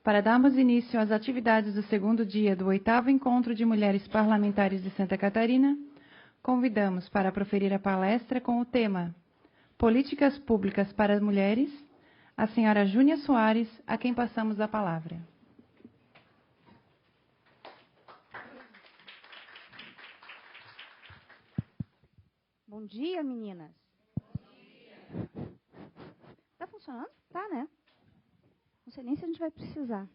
Para darmos início às atividades do segundo dia do 8º Encontro de Mulheres Parlamentares de Santa Catarina, convidamos para proferir a palestra com o tema Políticas Públicas para as Mulheres, a senhora Júnia Soares, a quem passamos a palavra. Bom dia, meninas. Bom dia. Tá funcionando? Tá, né? Não sei nem se a gente vai precisar.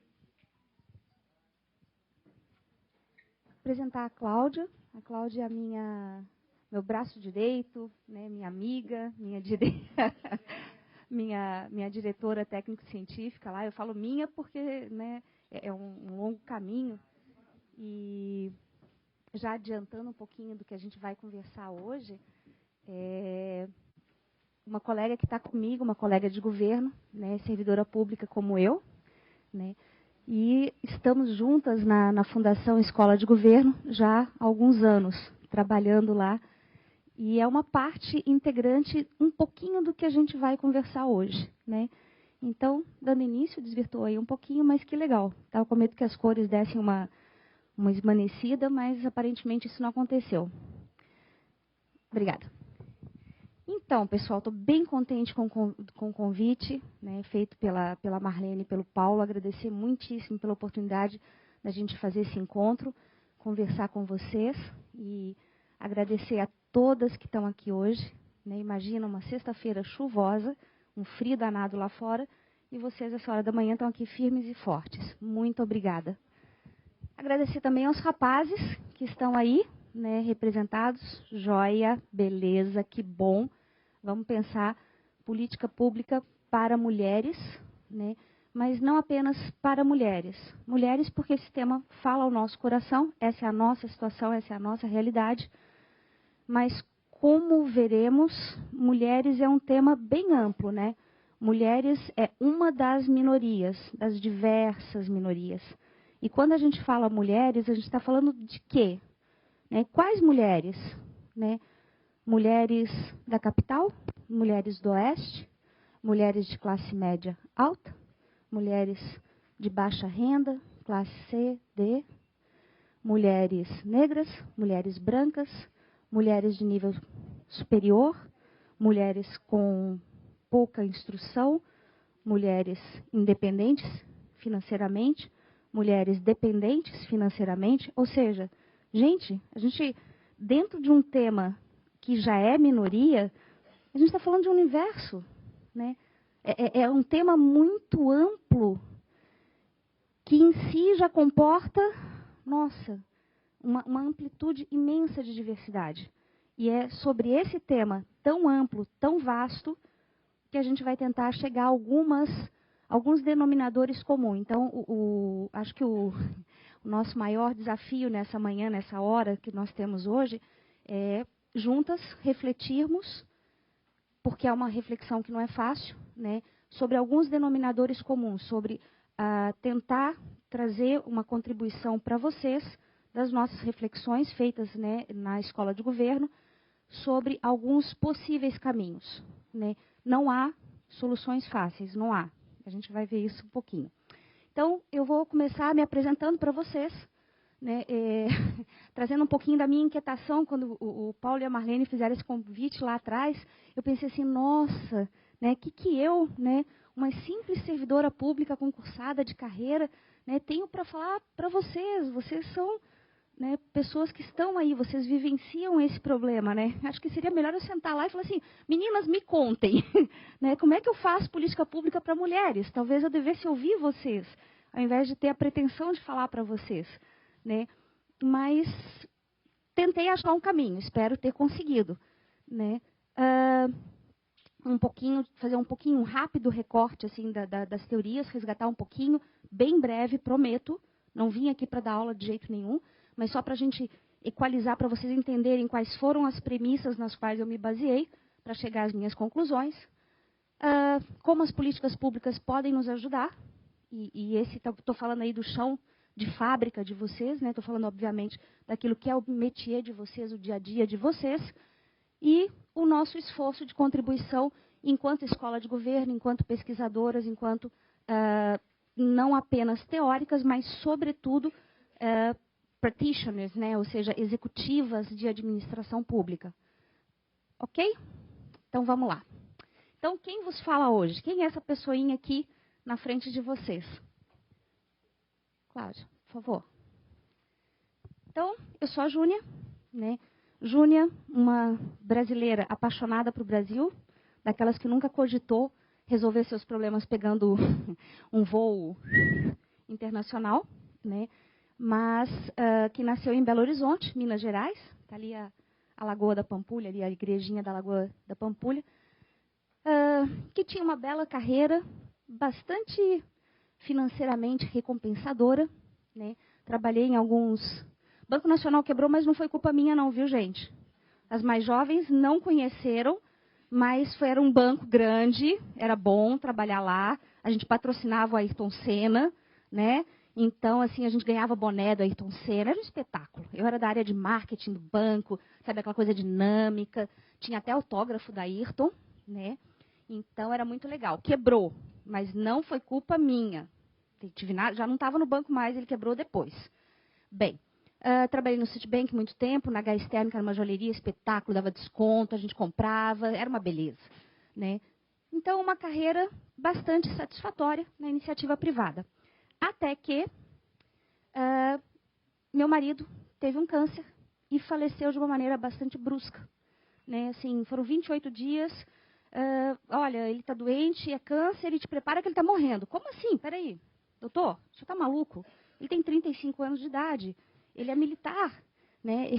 Apresentar a Cláudia. A Cláudia é meu braço direito, né, minha amiga, minha diretora técnico-científica lá. Eu falo minha porque, né, é um longo caminho. E já adiantando um pouquinho do que a gente vai conversar hoje, uma colega que está comigo, uma colega de governo, né, servidora pública como eu, né, e estamos juntas na Fundação Escola de Governo já há alguns anos, trabalhando lá, e é uma parte integrante um pouquinho do que a gente vai conversar hoje, né. Então, dando início, desvirtuou aí um pouquinho, mas que legal. Estava com medo que as cores dessem uma esmanecida, mas aparentemente isso não aconteceu. Obrigada. Então, pessoal, estou bem contente com o convite, né, feito pela Marlene e pelo Paulo. Agradecer muitíssimo pela oportunidade da gente fazer esse encontro, conversar com vocês e agradecer a todas que estão aqui hoje. Né, imagina uma sexta-feira chuvosa, um frio danado lá fora, e vocês, essa hora da manhã, estão aqui firmes e fortes. Muito obrigada. Agradecer também aos rapazes que estão aí, né, representados. Joia, beleza, que bom. Vamos pensar política pública para mulheres, né? Mas não apenas para mulheres. Mulheres porque esse tema fala ao nosso coração, essa é a nossa situação, essa é a nossa realidade. Mas, como veremos, mulheres é um tema bem amplo, né? Mulheres é uma das minorias, das diversas minorias. E quando a gente fala mulheres, a gente está falando de quê? Né? Quais mulheres? Né? Mulheres da capital, mulheres do oeste, mulheres de classe média alta, mulheres de baixa renda, classe C, D, mulheres negras, mulheres brancas, mulheres de nível superior, mulheres com pouca instrução, mulheres independentes financeiramente, mulheres dependentes financeiramente. Ou seja, a gente dentro de um tema que já é minoria, a gente está falando de um universo, né? É um tema muito amplo, que em si já comporta, nossa, uma amplitude imensa de diversidade. E é sobre esse tema tão amplo, tão vasto, que a gente vai tentar chegar a alguns denominadores comuns. Então, acho que o nosso maior desafio nessa manhã, nessa hora que nós temos hoje, é juntas refletirmos, porque é uma reflexão que não é fácil, né, sobre alguns denominadores comuns, sobre tentar trazer uma contribuição para vocês das nossas reflexões feitas, né, na Escola de Governo, sobre alguns possíveis caminhos. Né. Não há soluções fáceis, não há. A gente vai ver isso um pouquinho. Então, eu vou começar me apresentando para vocês, né, trazendo um pouquinho da minha inquietação quando o Paulo e a Marlene fizeram esse convite lá atrás. Eu pensei assim, nossa, né, que eu, né, uma simples servidora pública concursada de carreira, né, tenho para falar para vocês. Vocês são, né, pessoas que estão aí, vocês vivenciam esse problema, né? Acho que seria melhor eu sentar lá e falar assim, meninas, me contem, né, como é que eu faço política pública para mulheres? Talvez eu devesse ouvir vocês, ao invés de ter a pretensão de falar para vocês. Né? Mas tentei achar um caminho, espero ter conseguido. Né? Fazer um pouquinho, um rápido recorte assim, das teorias, resgatar um pouquinho, bem breve, prometo. Não vim aqui para dar aula de jeito nenhum, mas só para a gente equalizar, para vocês entenderem quais foram as premissas nas quais eu me baseei para chegar às minhas conclusões. Como as políticas públicas podem nos ajudar, e estou falando aí do chão de fábrica de vocês, né? Estou falando, obviamente, daquilo que é o métier de vocês, o dia a dia de vocês, e o nosso esforço de contribuição enquanto escola de governo, enquanto pesquisadoras, enquanto não apenas teóricas, mas, sobretudo, practitioners, né? Ou seja, executivas de administração pública. Ok? Então, vamos lá. Então, quem vos fala hoje? Quem é essa pessoinha aqui na frente de vocês? Cláudia, por favor. Então, eu sou a Júnia, né? Júnia, uma brasileira apaixonada por Brasil, daquelas que nunca cogitou resolver seus problemas pegando um voo internacional, né? Mas que nasceu em Belo Horizonte, Minas Gerais, está ali a Lagoa da Pampulha, ali a igrejinha da Lagoa da Pampulha, que tinha uma bela carreira, bastante financeiramente recompensadora, né? Trabalhei em alguns... Banco Nacional quebrou, mas não foi culpa minha não, viu, gente? As mais jovens não conheceram, mas era um banco grande, era bom trabalhar lá. A gente patrocinava o Ayrton Senna, né? Então, assim, a gente ganhava boné do Ayrton Senna, era um espetáculo. Eu era da área de marketing do banco, sabe, aquela coisa dinâmica. Tinha até autógrafo da Ayrton, né? Então, era muito legal. Quebrou, mas não foi culpa minha. Já não estava no banco mais, ele quebrou depois. Bem, trabalhei no Citibank muito tempo, na Gás Térmica, era uma joalheria, espetáculo, dava desconto, a gente comprava, era uma beleza, né? Então, uma carreira bastante satisfatória na iniciativa privada. Até que meu marido teve um câncer e faleceu de uma maneira bastante brusca, né? Assim, foram 28 dias, olha, ele está doente, é câncer, e te prepara que ele está morrendo. Como assim? Peraí, doutor, o senhor está maluco? Ele tem 35 anos de idade. Ele é militar, né?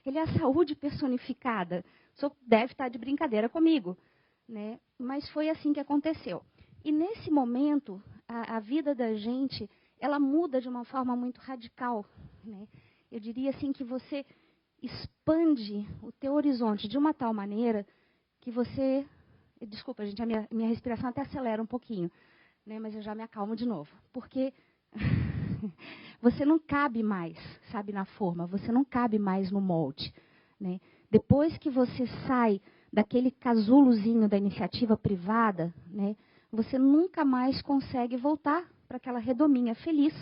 Ele é a saúde personificada. O senhor deve estar de brincadeira comigo, né? Mas foi assim que aconteceu. E nesse momento, a vida da gente, ela muda de uma forma muito radical, né? Eu diria assim que você expande o teu horizonte de uma tal maneira que você... Desculpa, gente, a minha respiração até acelera um pouquinho, né? Mas eu já me acalmo de novo. Porque... você não cabe mais, sabe, na forma, você não cabe mais no molde, né? Depois que você sai daquele casulozinho da iniciativa privada, né, você nunca mais consegue voltar para aquela redominha feliz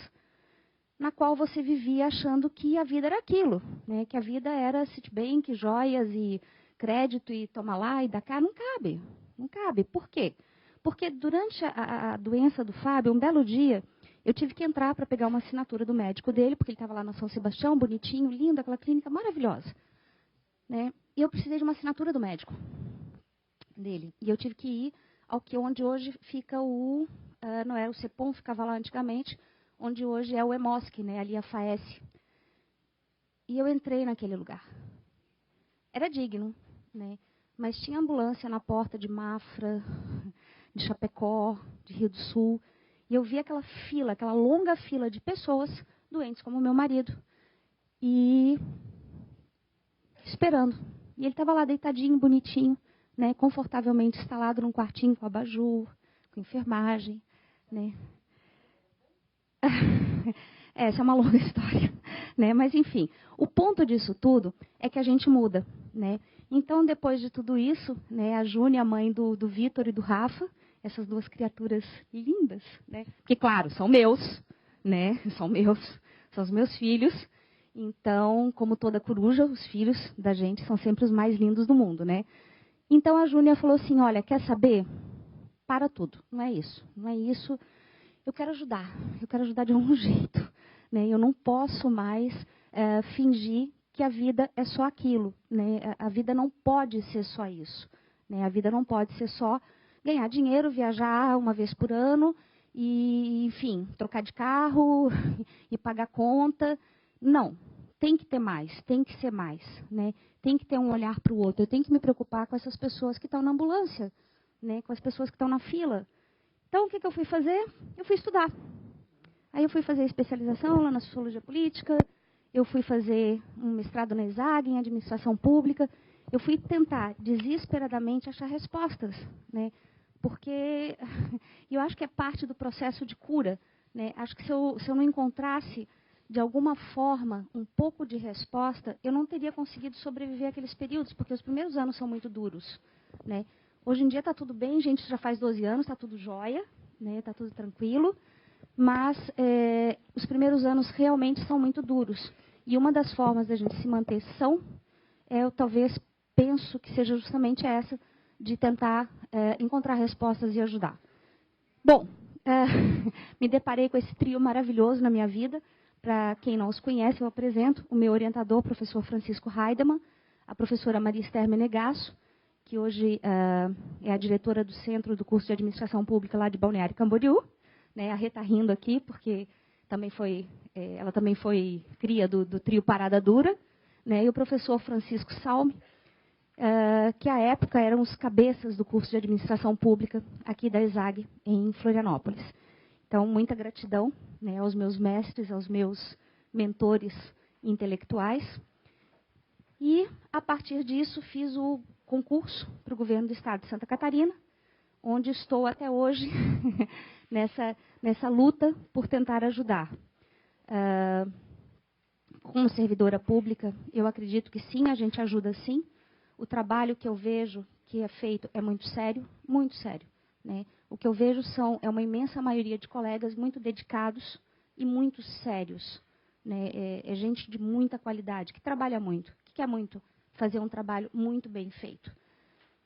na qual você vivia achando que a vida era aquilo, né, que a vida era Citibank, joias e crédito e toma lá e dá cá. Não cabe, não cabe. Por quê? Porque durante a doença do Fábio, um belo dia, eu tive que entrar para pegar uma assinatura do médico dele, porque ele estava lá na São Sebastião, bonitinho, lindo, aquela clínica maravilhosa, né? E eu precisei de uma assinatura do médico dele. E eu tive que ir ao que onde hoje fica não era o CEPOM, ficava lá antigamente, onde hoje é o EMOSC, né? Ali a FAES. E eu entrei naquele lugar. Era digno, né? Mas tinha ambulância na porta de Mafra, de Chapecó, de Rio do Sul. E eu vi aquela fila, aquela longa fila de pessoas doentes como o meu marido. E esperando. E ele estava lá deitadinho, bonitinho, né, confortavelmente instalado num quartinho com abajur, com enfermagem, né? Essa é uma longa história, né? Mas enfim, o ponto disso tudo é que a gente muda, né? Então, depois de tudo isso, né, a Júnia, a mãe do Vitor e do Rafa, essas duas criaturas lindas, né? Que claro, são meus, né? São os meus filhos. Então, como toda coruja, os filhos da gente são sempre os mais lindos do mundo, né? Então a Júnia falou assim: olha, quer saber? Para tudo. Não é isso. Não é isso. Eu quero ajudar. Eu quero ajudar de algum jeito, né? Eu não posso mais fingir que a vida é só aquilo, né? A vida não pode ser só isso, né? A vida não pode ser só ganhar dinheiro, viajar uma vez por ano e, enfim, trocar de carro e pagar conta. Não, tem que ter mais, tem que ser mais, né? Tem que ter um olhar para o outro. Eu tenho que me preocupar com essas pessoas que estão na ambulância, né? Com as pessoas que estão na fila. Então, o que eu fui fazer? Eu fui estudar. Aí eu fui fazer especialização lá na Sociologia Política, eu fui fazer um mestrado na ESAG, em Administração Pública. Eu fui tentar, desesperadamente, achar respostas, né? Porque eu acho que é parte do processo de cura, né? Acho que se eu não encontrasse, de alguma forma, um pouco de resposta, eu não teria conseguido sobreviver àqueles períodos, porque os primeiros anos são muito duros, né? Hoje em dia está tudo bem, gente, já faz 12 anos, está tudo jóia, né? Está tudo tranquilo. mas os primeiros anos realmente são muito duros. E uma das formas da gente se manter são, eu talvez penso que seja justamente essa, de tentar encontrar respostas e ajudar. Bom, me deparei com esse trio maravilhoso na minha vida. Para quem não os conhece, eu apresento o meu orientador, o professor Francisco Heidemann, a professora Maria Esther Menegasso, que hoje é a diretora do Centro do Curso de Administração Pública lá de Balneário Camboriú. Né, a Rê está rindo aqui, porque ela também foi cria do trio Parada Dura. Né, e o professor Francisco Salme, que à época eram os cabeças do curso de Administração Pública aqui da ESAG, em Florianópolis. Então, muita gratidão, né, aos meus mestres, aos meus mentores intelectuais. E, a partir disso, fiz o concurso para o governo do estado de Santa Catarina, onde estou até hoje nessa luta por tentar ajudar. Como servidora pública, eu acredito que sim, a gente ajuda sim. O trabalho que eu vejo que é feito é muito sério, muito sério. Né? O que eu vejo é uma imensa maioria de colegas muito dedicados e muito sérios. Né? É gente de muita qualidade, que trabalha muito, que quer muito fazer um trabalho muito bem feito.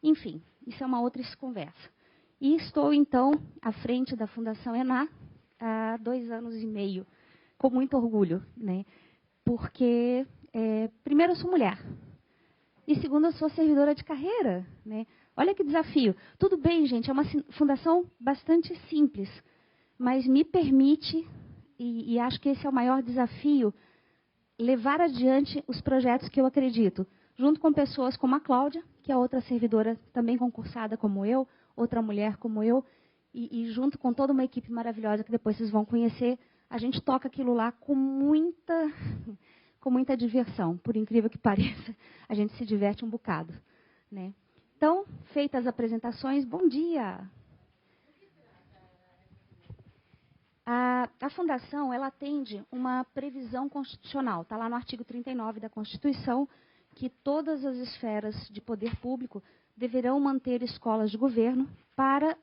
Enfim, isso é uma outra conversa. E estou, então, à frente da Fundação ENA há 2 anos e meio, com muito orgulho. Né? Porque, primeiro, eu sou mulher. E segundo, eu sou servidora de carreira. Né? Olha que desafio. Tudo bem, gente, é uma fundação bastante simples, mas me permite, e acho que esse é o maior desafio, levar adiante os projetos que eu acredito, junto com pessoas como a Cláudia, que é outra servidora também concursada como eu, outra mulher como eu, e junto com toda uma equipe maravilhosa que depois vocês vão conhecer, a gente toca aquilo lá com muita diversão. Por incrível que pareça, a gente se diverte um bocado. Né? Então, feitas as apresentações, bom dia! A Fundação ela atende uma previsão constitucional, está lá no artigo 39 da Constituição, que todas as esferas de poder público deverão manter escolas de governo para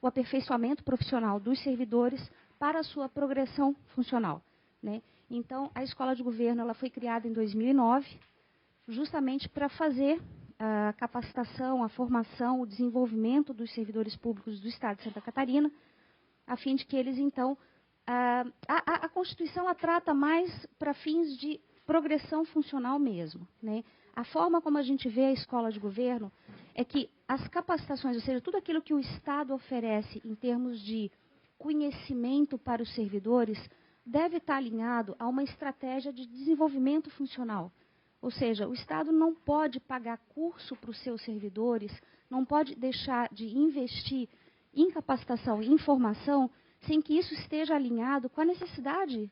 o aperfeiçoamento profissional dos servidores para a sua progressão funcional. Né? Então, a escola de governo ela foi criada em 2009, justamente para fazer a capacitação, a formação, o desenvolvimento dos servidores públicos do Estado de Santa Catarina, a fim de que eles, então... A Constituição ela trata mais para fins de progressão funcional mesmo. Né? A forma como a gente vê a escola de governo é que as capacitações, ou seja, tudo aquilo que o Estado oferece em termos de conhecimento para os servidores, deve estar alinhado a uma estratégia de desenvolvimento funcional. Ou seja, o Estado não pode pagar curso para os seus servidores, não pode deixar de investir em capacitação e informação sem que isso esteja alinhado com a necessidade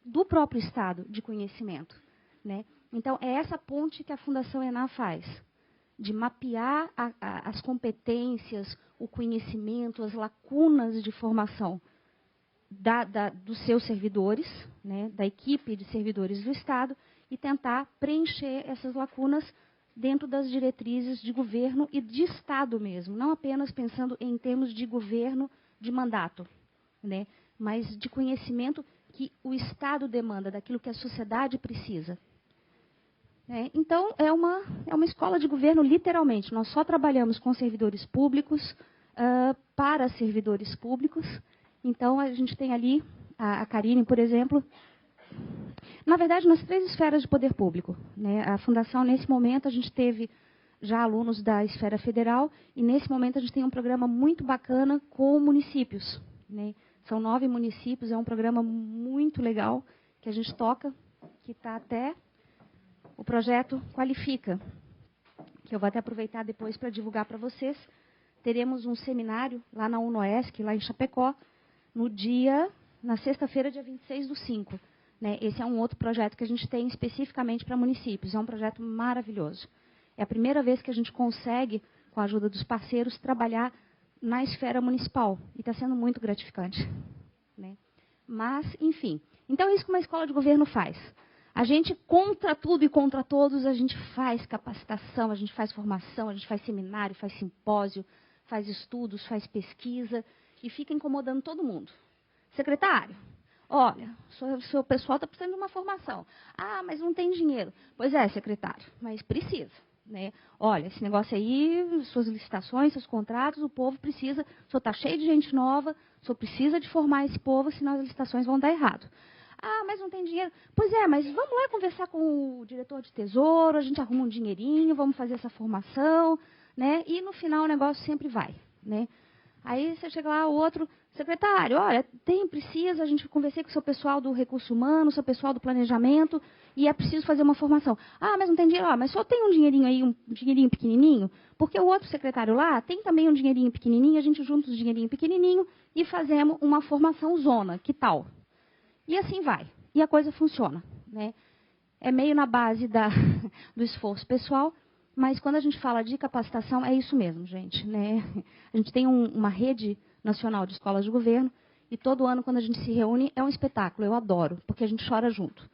do próprio Estado de conhecimento. Né? Então, é essa ponte que a Fundação ENA faz, de mapear as competências, o conhecimento, as lacunas de formação dos seus servidores, né, da equipe de servidores do Estado, e tentar preencher essas lacunas dentro das diretrizes de governo e de Estado mesmo, não apenas pensando em termos de governo de mandato, né, mas de conhecimento que o Estado demanda, daquilo que a sociedade precisa. Então, é uma escola de governo, literalmente. Nós só trabalhamos com servidores públicos, para servidores públicos. Então, a gente tem ali a Karine, por exemplo. Na verdade, nas 3 esferas de poder público. Né? A Fundação, nesse momento, a gente teve já alunos da esfera federal, e nesse momento a gente tem um programa muito bacana com municípios. Né? São 9 municípios, é um programa muito legal que a gente toca, que está até... O projeto Qualifica, que eu vou até aproveitar depois para divulgar para vocês. Teremos um seminário lá na UNOESC, lá em Chapecó, na sexta-feira, dia 26/5. Né? Esse é um outro projeto que a gente tem especificamente para municípios. É um projeto maravilhoso. É a primeira vez que a gente consegue, com a ajuda dos parceiros, trabalhar na esfera municipal. E está sendo muito gratificante. Né? Mas, enfim. Então, é isso que uma escola de governo faz. A gente, contra tudo e contra todos, a gente faz capacitação, a gente faz formação, a gente faz seminário, faz simpósio, faz estudos, faz pesquisa. e fica incomodando todo mundo. Secretário, olha, seu pessoal está precisando de uma formação. Ah, mas não tem dinheiro. Pois é, secretário, mas precisa. Né? Olha, esse negócio aí, suas licitações, seus contratos, o povo precisa, o senhor está cheio de gente nova, o senhor precisa de formar esse povo, senão as licitações vão dar errado. Ah, mas não tem dinheiro. Pois é, mas vamos lá conversar com o diretor de tesouro, a gente arruma um dinheirinho, vamos fazer essa formação, né? E no final o negócio sempre vai, né? Aí você chega lá, o outro, secretário, olha, precisa, a gente conversei com o seu pessoal do recurso humano, o seu pessoal do planejamento, e é preciso fazer uma formação. Ah, mas não tem dinheiro, mas só tem um dinheirinho aí, um dinheirinho pequenininho, porque o outro secretário lá tem também um dinheirinho pequenininho, a gente junta os dinheirinho pequenininho e fazemos uma formação zona, que tal? E assim vai, e a coisa funciona, né? É meio na base do esforço pessoal, mas quando a gente fala de capacitação, é isso mesmo, gente. Né? A gente tem uma rede nacional de escolas de governo, e todo ano, quando a gente se reúne, é um espetáculo. Eu adoro, porque a gente chora junto.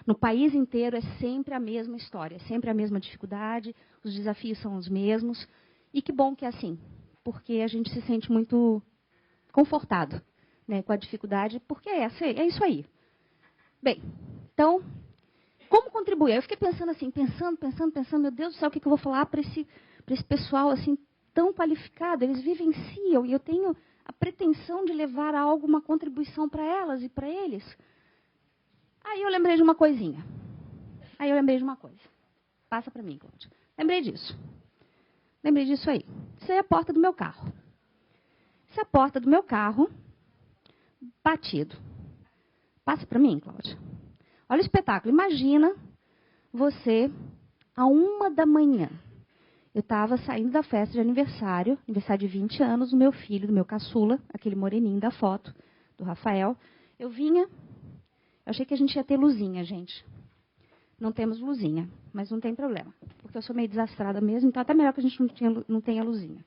No país inteiro é sempre a mesma história, é sempre a mesma dificuldade, os desafios são os mesmos. E que bom que é assim, porque a gente se sente muito confortado, né, com a dificuldade, porque é isso aí. Bem, então, como contribuir? Eu fiquei pensando assim, pensando, meu Deus do céu, o que eu vou falar para esse pessoal assim tão qualificado? Eles vivenciam e eu tenho a pretensão de levar algo, uma contribuição para elas e para eles. Aí eu lembrei de uma coisinha. Passa para mim, Cláudia. Lembrei disso aí. Isso aí é a porta do meu carro. Essa é a porta do meu carro, batido. Passa para mim, Cláudia. Olha o espetáculo. Imagina você, à 1h da manhã. Eu estava saindo da festa de aniversário de 20 anos do meu filho, do meu caçula, aquele moreninho da foto, do Rafael. Eu achei que a gente ia ter luzinha, gente. Não temos luzinha, mas não tem problema, porque eu sou meio desastrada mesmo, então até melhor que a gente não tenha luzinha.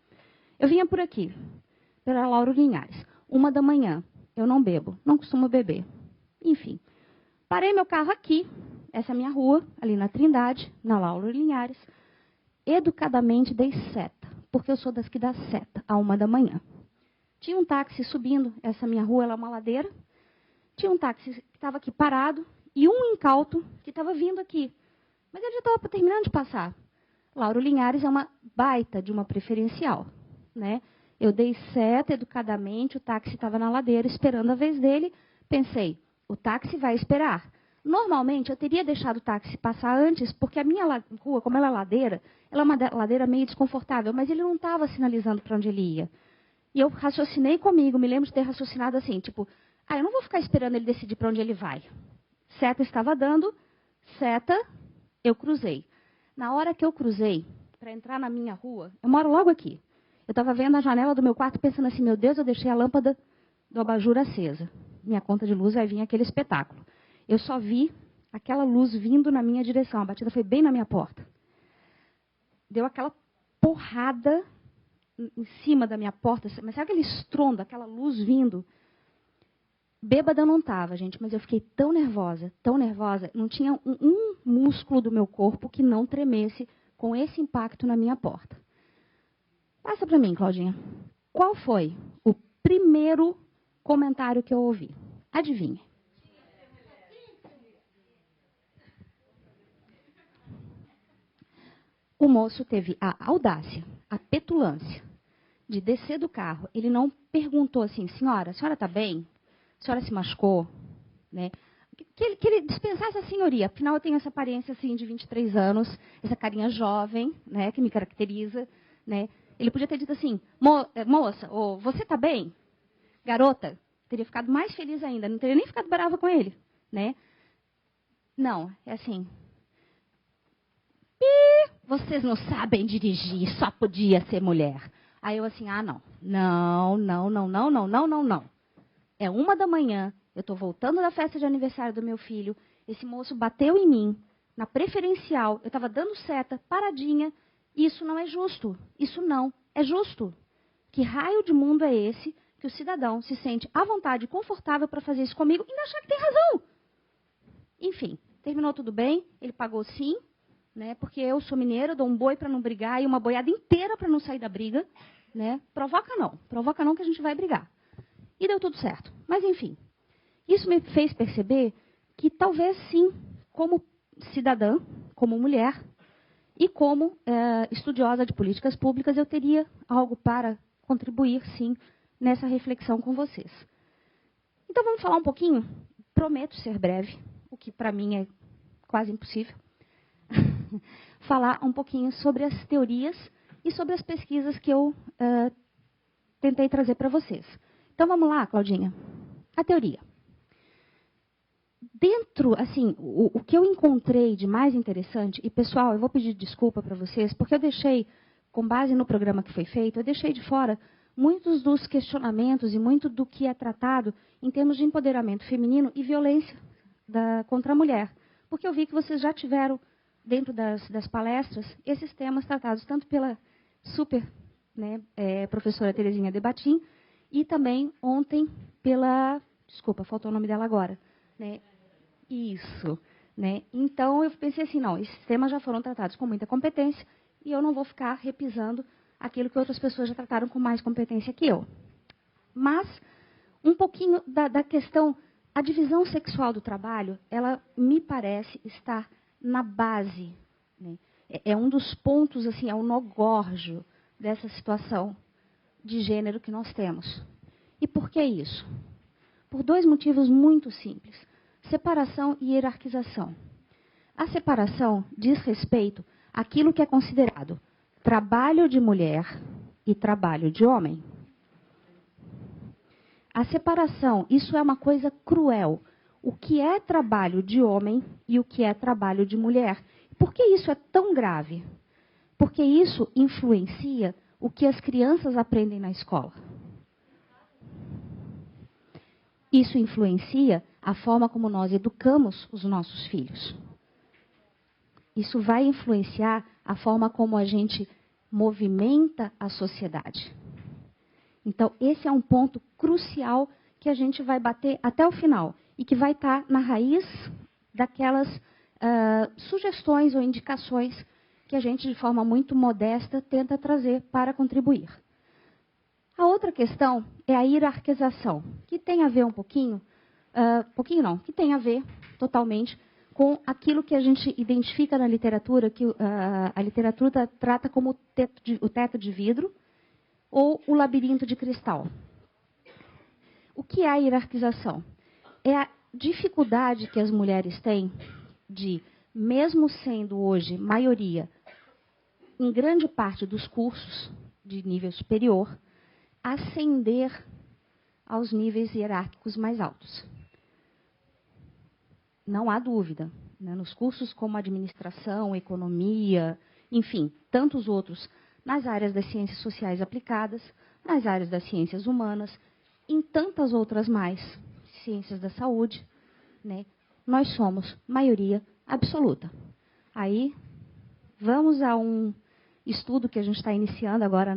Eu vinha por aqui, pela Lauro Linhares. 1h da manhã, eu não bebo, não costumo beber. Enfim, parei meu carro aqui, essa é a minha rua, ali na Trindade, na Lauro Linhares. Educadamente dei seta, porque eu sou das que dá seta, à 1h da manhã. Tinha um táxi subindo, essa minha rua ela é uma ladeira. Tinha um táxi que estava aqui parado e um incauto que estava vindo aqui. Mas ele já estava terminando de passar. Lauro Linhares é uma baita de uma preferencial, né? Eu dei seta educadamente, o táxi estava na ladeira esperando a vez dele. Pensei, o táxi vai esperar. Normalmente, eu teria deixado o táxi passar antes, porque a minha rua, como ela é ladeira, ela é uma ladeira meio desconfortável, mas ele não estava sinalizando para onde ele ia. E eu raciocinei comigo, me lembro de ter raciocinado assim, tipo, eu não vou ficar esperando ele decidir para onde ele vai. Seta estava dando, seta, eu cruzei. Na hora que eu cruzei, para entrar na minha rua, eu moro logo aqui. Eu estava vendo a janela do meu quarto pensando assim, meu Deus, eu deixei a lâmpada do abajur acesa. Minha conta de luz vai vir aquele espetáculo. Eu só vi aquela luz vindo na minha direção. A batida foi bem na minha porta. Deu aquela porrada em cima da minha porta. Mas sabe aquele estrondo, aquela luz vindo? Bêbada eu não estava, gente, mas eu fiquei tão nervosa. Não tinha um músculo do meu corpo que não tremesse com esse impacto na minha porta. Passa para mim, Claudinha. Qual foi o primeiro comentário que eu ouvi? Adivinha. O moço teve a audácia, a petulância de descer do carro. Ele não perguntou assim, senhora, a senhora está bem? A senhora se machucou? Né? Que ele dispensasse a senhoria. Afinal, eu tenho essa aparência assim, de 23 anos, essa carinha jovem, né, que me caracteriza. Né? Ele podia ter dito assim, moça, você está bem? Garota, teria ficado mais feliz ainda, não teria nem ficado brava com ele. Né? Não, é assim... Vocês não sabem dirigir, só podia ser mulher. Aí eu assim, não. É 1h da manhã, eu estou voltando da festa de aniversário do meu filho, esse moço bateu em mim, na preferencial, eu estava dando seta, paradinha, isso não é justo. Isso não é justo. Que raio de mundo é esse que o cidadão se sente à vontade, confortável para fazer isso comigo e ainda achar que tem razão? Enfim, terminou tudo bem, ele pagou sim, né, porque eu sou mineira, dou um boi para não brigar e uma boiada inteira para não sair da briga. né? Provoca não que a gente vai brigar. E deu tudo certo. Mas, enfim, isso me fez perceber que talvez sim, como cidadã, como mulher e como estudiosa de políticas públicas, eu teria algo para contribuir, sim, nessa reflexão com vocês. Então, vamos falar um pouquinho, prometo ser breve, o que para mim é quase impossível, falar um pouquinho sobre as teorias e sobre as pesquisas que eu tentei trazer para vocês. Então, vamos lá, Claudinha. A teoria. Dentro, assim, o que eu encontrei de mais interessante, e pessoal, eu vou pedir desculpa para vocês, porque eu deixei, com base no programa que foi feito, eu deixei de fora muitos dos questionamentos e muito do que é tratado em termos de empoderamento feminino e violência contra a mulher. Porque eu vi que vocês já tiveram, dentro das palestras, esses temas tratados tanto pela super professora Terezinha Debatim e também ontem pela... Desculpa, faltou o nome dela agora. Né? Isso. Né? Então, eu pensei assim, não, esses temas já foram tratados com muita competência e eu não vou ficar repisando aquilo que outras pessoas já trataram com mais competência que eu. Mas, um pouquinho da questão, a divisão sexual do trabalho, ela me parece estar na base, né? É um dos pontos, assim, é o nó górgeo dessa situação de gênero que nós temos. E por que isso? Por dois motivos muito simples. Separação e hierarquização. A separação diz respeito àquilo que é considerado trabalho de mulher e trabalho de homem. A separação, isso é uma coisa cruel. O que é trabalho de homem e o que é trabalho de mulher. Por que isso é tão grave? Porque isso influencia o que as crianças aprendem na escola. Isso influencia a forma como nós educamos os nossos filhos. Isso vai influenciar a forma como a gente movimenta a sociedade. Então, esse é um ponto crucial que a gente vai bater até o final e que vai estar na raiz daquelas sugestões ou indicações que a gente, de forma muito modesta, tenta trazer para contribuir. A outra questão é a hierarquização, que tem a ver que tem a ver totalmente com aquilo que a gente identifica na literatura, que a literatura trata como o teto de vidro ou o labirinto de cristal. O que é a hierarquização? É a dificuldade que as mulheres têm de, mesmo sendo hoje maioria, em grande parte dos cursos de nível superior, ascender aos níveis hierárquicos mais altos. Não há dúvida, né? Nos cursos como administração, economia, enfim, tantos outros, nas áreas das ciências sociais aplicadas, nas áreas das ciências humanas, em tantas outras mais, ciências da saúde, né? Nós somos maioria absoluta. Aí, vamos a um estudo que a gente está iniciando agora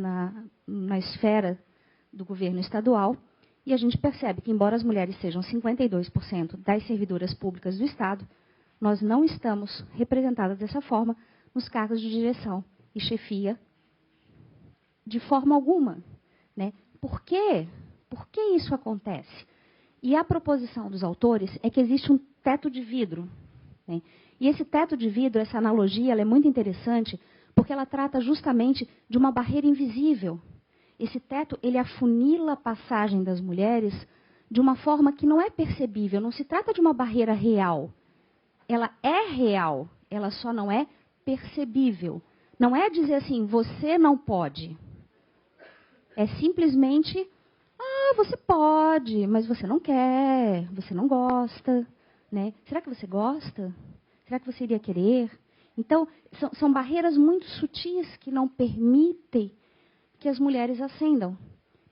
na esfera do governo estadual, e a gente percebe que, embora as mulheres sejam 52% das servidoras públicas do Estado, nós não estamos representadas dessa forma nos cargos de direção e chefia de forma alguma. Né? Por quê? Por que isso acontece? E a proposição dos autores é que existe um teto de vidro. Né? E esse teto de vidro, essa analogia, ela é muito interessante porque ela trata justamente de uma barreira invisível. Esse teto, ele afunila a passagem das mulheres de uma forma que não é percebível. Não se trata de uma barreira real. Ela é real, ela só não é percebível. Não é dizer assim, você não pode. É simplesmente, você pode, mas você não quer, você não gosta. Né? Será que você gosta? Será que você iria querer? Então, são barreiras muito sutis que não permitem que as mulheres ascendam.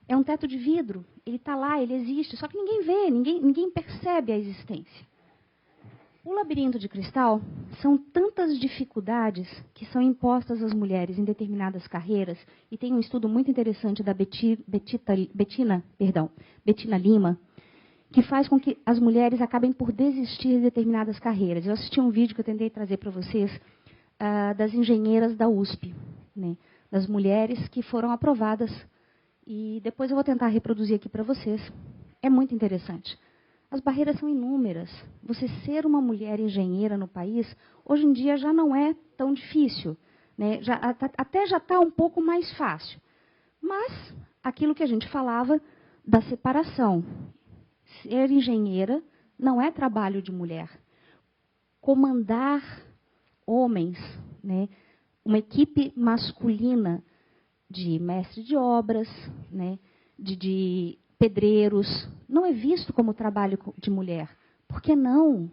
É um teto de vidro, ele está lá, ele existe, só que ninguém vê, ninguém percebe a existência. O labirinto de cristal são tantas dificuldades que são impostas às mulheres em determinadas carreiras, e tem um estudo muito interessante da Betina Lima, que faz com que as mulheres acabem por desistir de determinadas carreiras. Eu assisti um vídeo que eu tentei trazer para vocês das engenheiras da USP, né? Das mulheres que foram aprovadas E depois eu vou tentar reproduzir aqui para vocês. É muito interessante. As barreiras são inúmeras. Você ser uma mulher engenheira no país, hoje em dia já não é tão difícil, né? Até já está um pouco mais fácil. Mas, aquilo que a gente falava da separação. Ser engenheira não é trabalho de mulher. Comandar homens, né? Uma equipe masculina de mestre de obras, né? de pedreiros, não é visto como trabalho de mulher. Por que não?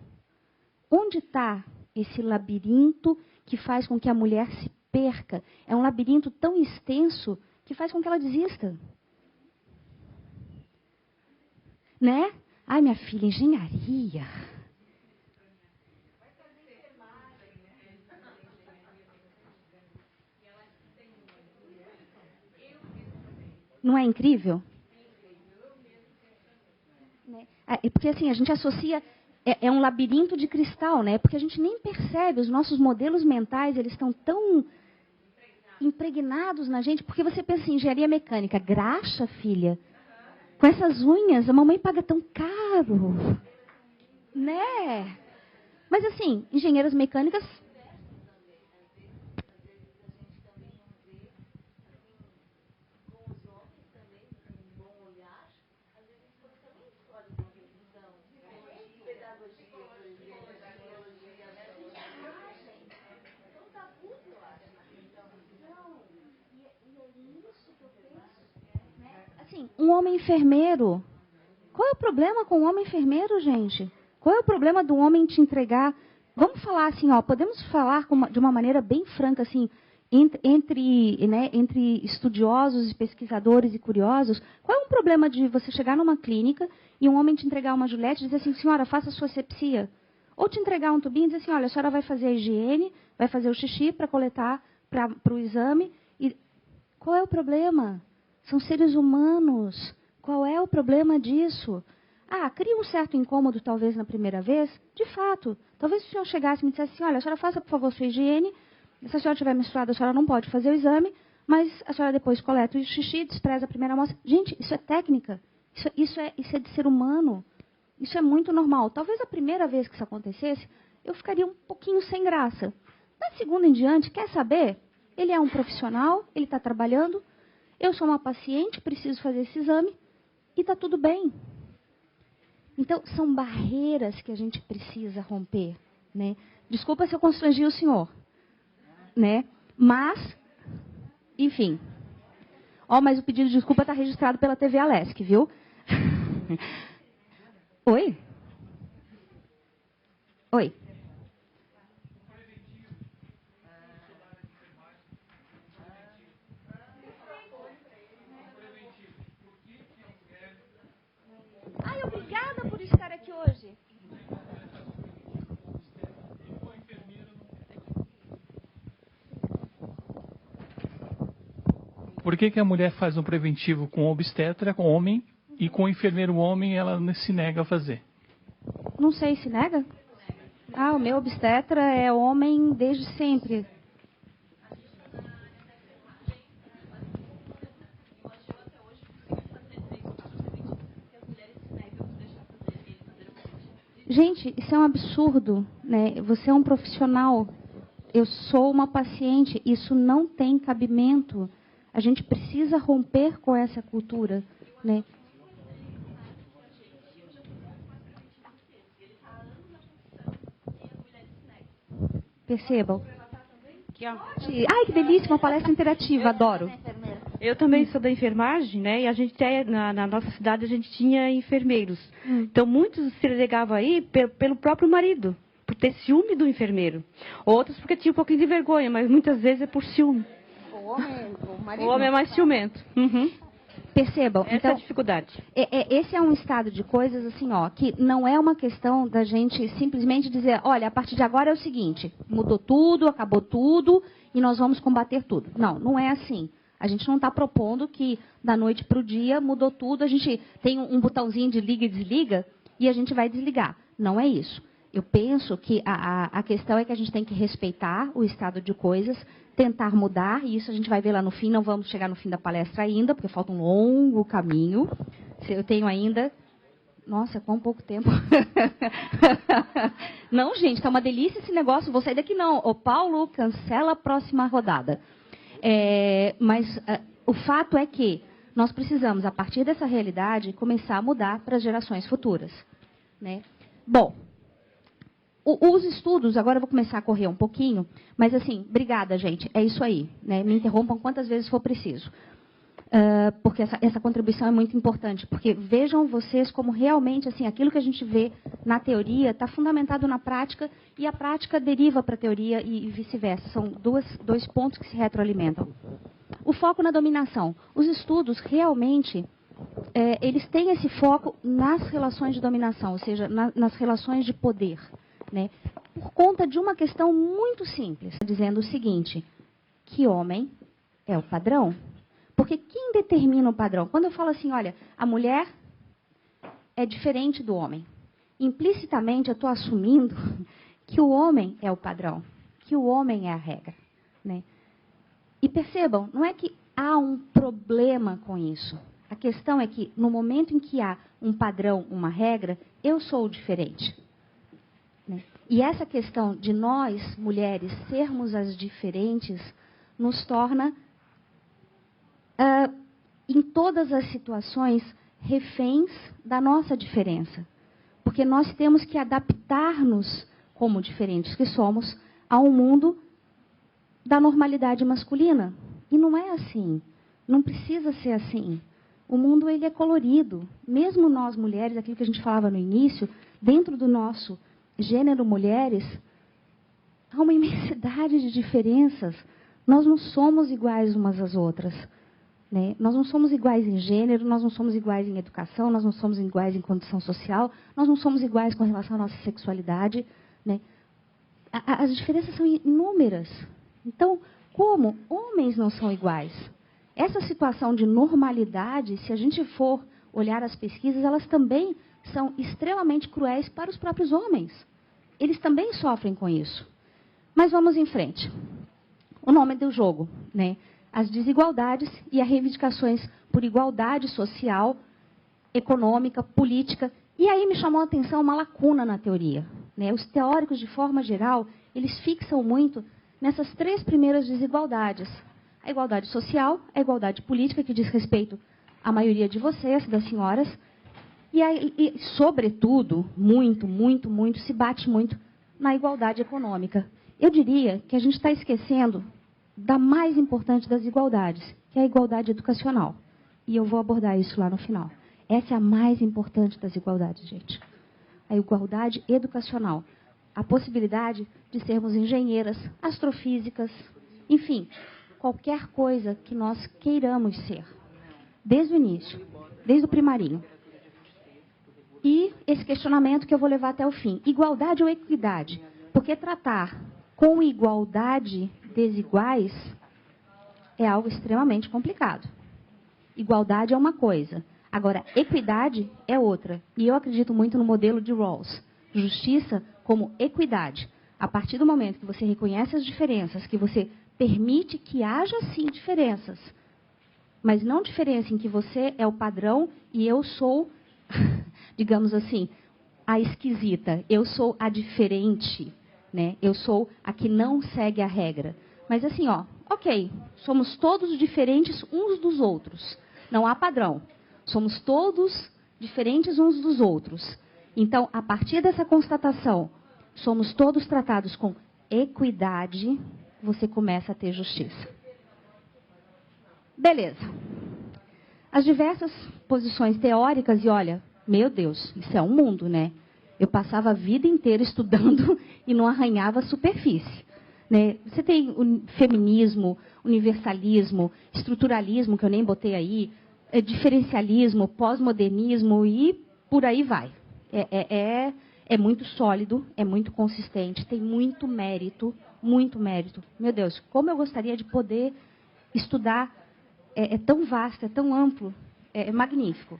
Onde está esse labirinto que faz com que a mulher se perca? É um labirinto tão extenso que faz com que ela desista. Né? Ai, minha filha, engenharia. Não é incrível? Porque assim, a gente associa, é um labirinto de cristal, né? Porque a gente nem percebe, os nossos modelos mentais, eles estão tão impregnados na gente, porque você pensa em engenharia mecânica, graxa, filha, com essas unhas, a mamãe paga tão caro, né? Mas assim, engenheiras mecânicas... Assim, um homem enfermeiro. Qual é o problema com o homem enfermeiro, gente? Qual é o problema do homem te entregar? Vamos falar assim, ó, podemos falar de uma maneira bem franca, assim, entre estudiosos e pesquisadores e curiosos. Qual é o problema de você chegar numa clínica e um homem te entregar uma Julete e dizer assim, senhora, faça a sua asepsia? Ou te entregar um tubinho e dizer assim, olha, a senhora vai fazer a higiene, vai fazer o xixi para coletar para o exame. E qual é o problema? São seres humanos. Qual é o problema disso? Ah, cria um certo incômodo, talvez, na primeira vez. De fato. Talvez se o senhor chegasse e me dissesse assim, olha, a senhora faça, por favor, sua higiene. Se a senhora estiver menstruada, a senhora não pode fazer o exame, mas a senhora depois coleta o xixi, despreza a primeira amostra. Gente, isso é técnica. Isso é de ser humano. Isso é muito normal. Talvez a primeira vez que isso acontecesse, eu ficaria um pouquinho sem graça. Na segunda em diante, quer saber? Ele é um profissional, ele está trabalhando. Eu sou uma paciente, preciso fazer esse exame e está tudo bem. Então, são barreiras que a gente precisa romper, né? Desculpa se eu constrangi o senhor, né? Mas, enfim. Mas o pedido de desculpa está registrado pela TV Alesc, viu? Oi? Oi. Ai, obrigada por estar aqui hoje. Por que a mulher faz um preventivo com o obstetra, com o homem, e com o enfermeiro homem ela se nega a fazer? Não sei, se nega? O meu obstetra é homem desde sempre. Gente, isso é um absurdo, né? Você é um profissional, eu sou uma paciente, isso não tem cabimento. A gente precisa romper com essa cultura, né? Percebam. Aqui, ó. Ai, que delícia, uma palestra interativa, adoro. Eu também sou da enfermagem, né? E a gente na nossa cidade a gente tinha enfermeiros. Então muitos se legavam aí pelo próprio marido, por ter ciúme do enfermeiro. Outros porque tinham um pouquinho de vergonha, mas muitas vezes é por ciúme. O homem é mais ciumento. Uhum. Percebam, Essa então, é a dificuldade. Esse é um estado de coisas assim, ó, que não é uma questão da gente simplesmente dizer, olha, a partir de agora é o seguinte, mudou tudo, acabou tudo e nós vamos combater tudo. Não, não é assim. A gente não está propondo que da noite para o dia mudou tudo, a gente tem um botãozinho de liga e desliga e a gente vai desligar. Não é isso. Eu penso que a questão é que a gente tem que respeitar o estado de coisas, tentar mudar, e isso a gente vai ver lá no fim, não vamos chegar no fim da palestra ainda, porque falta um longo caminho. Eu tenho ainda... Nossa, quão pouco tempo. Não, gente, está uma delícia esse negócio, vou sair daqui não. Ô, Paulo, cancela a próxima rodada. Mas o fato é que nós precisamos, a partir dessa realidade, começar a mudar para as gerações futuras. Né? Bom, os estudos, agora eu vou começar a correr um pouquinho, mas assim, obrigada, gente, é isso aí. Né? Me interrompam quantas vezes for preciso. Porque essa contribuição é muito importante, porque vejam vocês como realmente assim, aquilo que a gente vê na teoria está fundamentado na prática, e a prática deriva para a teoria e vice-versa. São dois pontos que se retroalimentam. O foco na dominação. Os estudos realmente, eles têm esse foco nas relações de dominação, ou seja, nas relações de poder. Né? Por conta de uma questão muito simples, dizendo o seguinte, que homem é o padrão. Porque quem determina o padrão? Quando eu falo assim, olha, a mulher é diferente do homem. Implicitamente eu estou assumindo que o homem é o padrão, que o homem é a regra. Né? E percebam, não é que há um problema com isso. A questão é que no momento em que há um padrão, uma regra, eu sou diferente. Né? E essa questão de nós, mulheres, sermos as diferentes, nos torna... em todas as situações, reféns da nossa diferença. Porque nós temos que adaptar-nos, como diferentes que somos, a um mundo da normalidade masculina. E não é assim. Não precisa ser assim. O mundo ele é colorido. Mesmo nós mulheres, aquilo que a gente falava no início, dentro do nosso gênero mulheres, há uma imensidade de diferenças. Nós não somos iguais umas às outras. Né? Nós não somos iguais em gênero, nós não somos iguais em educação, nós não somos iguais em condição social, nós não somos iguais com relação à nossa sexualidade. Né? As diferenças são inúmeras. Então, como homens não são iguais? Essa situação de normalidade, se a gente for olhar as pesquisas, elas também são extremamente cruéis para os próprios homens. Eles também sofrem com isso. Mas vamos em frente. O nome do jogo, né? As desigualdades e as reivindicações por igualdade social, econômica, política. E aí me chamou a atenção uma lacuna na teoria. Né? Os teóricos, de forma geral, eles fixam muito nessas três primeiras desigualdades. A igualdade social, a igualdade política, que diz respeito à maioria de vocês, das senhoras, e sobretudo, muito, se bate muito na igualdade econômica. Eu diria que a gente está esquecendo da mais importante das igualdades, que é a igualdade educacional. E eu vou abordar isso lá no final. Essa é a mais importante das igualdades, gente. A igualdade educacional. A possibilidade de sermos engenheiras, astrofísicas, enfim, qualquer coisa que nós queiramos ser. Desde o início, desde o primarinho. E esse questionamento que eu vou levar até o fim. Igualdade ou equidade? Porque tratar com igualdade desiguais é algo extremamente complicado. Igualdade é uma coisa. Agora, equidade é outra. E eu acredito muito no modelo de Rawls. Justiça como equidade. A partir do momento que você reconhece as diferenças, que você permite que haja sim diferenças, mas não diferença em que você é o padrão e eu sou, digamos assim, a esquisita. Eu sou a diferente. Né? Eu sou a que não segue a regra. Mas assim, ó, ok, somos todos diferentes uns dos outros. Não há padrão. Somos todos diferentes uns dos outros. Então, a partir dessa constatação, somos todos tratados com equidade, você começa a ter justiça. Beleza. As diversas posições teóricas, e olha, meu Deus, isso é um mundo, né? Eu passava a vida inteira estudando e não arranhava a superfície. Né? Você tem o feminismo, universalismo, estruturalismo, que eu nem botei aí, diferencialismo, pós-modernismo e por aí vai. É muito sólido, é muito consistente, tem muito mérito, muito mérito. Meu Deus, como eu gostaria de poder estudar, é tão vasto, é tão amplo, é magnífico.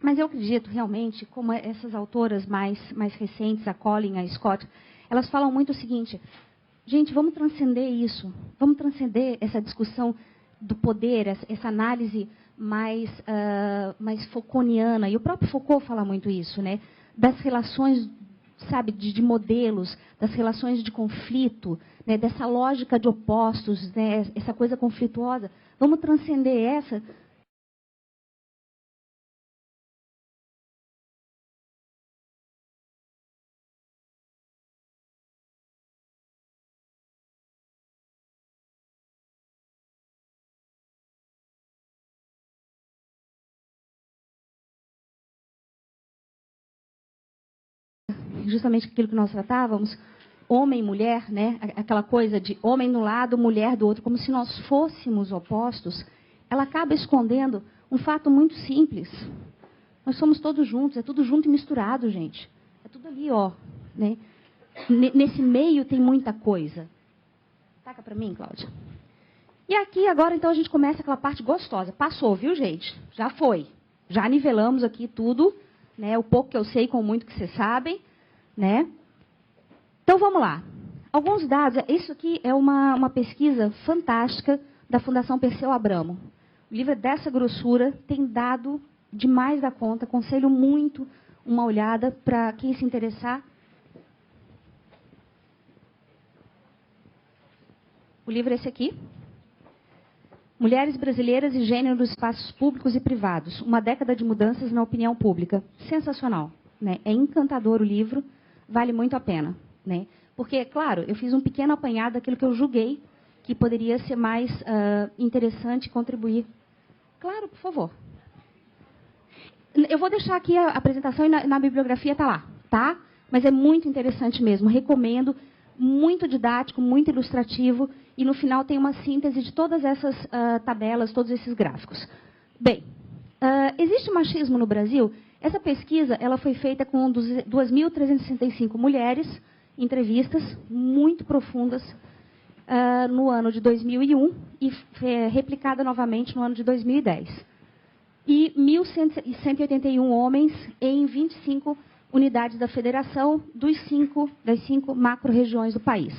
Mas eu acredito realmente, como essas autoras mais recentes, a Colin e a Scott, elas falam muito o seguinte: gente, vamos transcender isso, vamos transcender essa discussão do poder, essa análise mais Foucaultiana. E o próprio Foucault fala muito isso, né? Das relações, sabe, de modelos, das relações de conflito, né? Dessa lógica de opostos, né? Essa coisa conflituosa. Vamos transcender essa. Justamente aquilo que nós tratávamos, homem e mulher, né? Aquela coisa de homem de um lado, mulher do outro, como se nós fôssemos opostos, ela acaba escondendo um fato muito simples. Nós somos todos juntos, é tudo junto e misturado, gente. É tudo ali, ó. Né? Nesse meio tem muita coisa. Taca para mim, Cláudia. E aqui agora, então, a gente começa aquela parte gostosa. Passou, viu, gente? Já foi. Já nivelamos aqui tudo, né? O pouco que eu sei com o muito que vocês sabem. Né? Então, vamos lá. Alguns dados. Isso aqui é uma pesquisa fantástica da Fundação Perseu Abramo. O livro é dessa grossura, tem dado demais da conta. Aconselho muito uma olhada para quem se interessar. O livro é esse aqui. Mulheres Brasileiras e Gênero nos Espaços Públicos e Privados. Uma década de mudanças na opinião pública. Sensacional. Né? É encantador o livro. Vale muito a pena, né? Porque, claro, eu fiz um pequeno apanhado daquilo que eu julguei que poderia ser mais interessante e contribuir. Claro, por favor. Eu vou deixar aqui a apresentação e na bibliografia está lá, tá? Mas é muito interessante mesmo, recomendo, muito didático, muito ilustrativo, e no final tem uma síntese de todas essas tabelas, todos esses gráficos. Bem, existe machismo no Brasil? Essa pesquisa ela foi feita com 2.365 mulheres, entrevistas muito profundas no ano de 2001 e replicada novamente no ano de 2010. E 1.181 homens em 25 unidades da federação das 5 macro-regiões do país.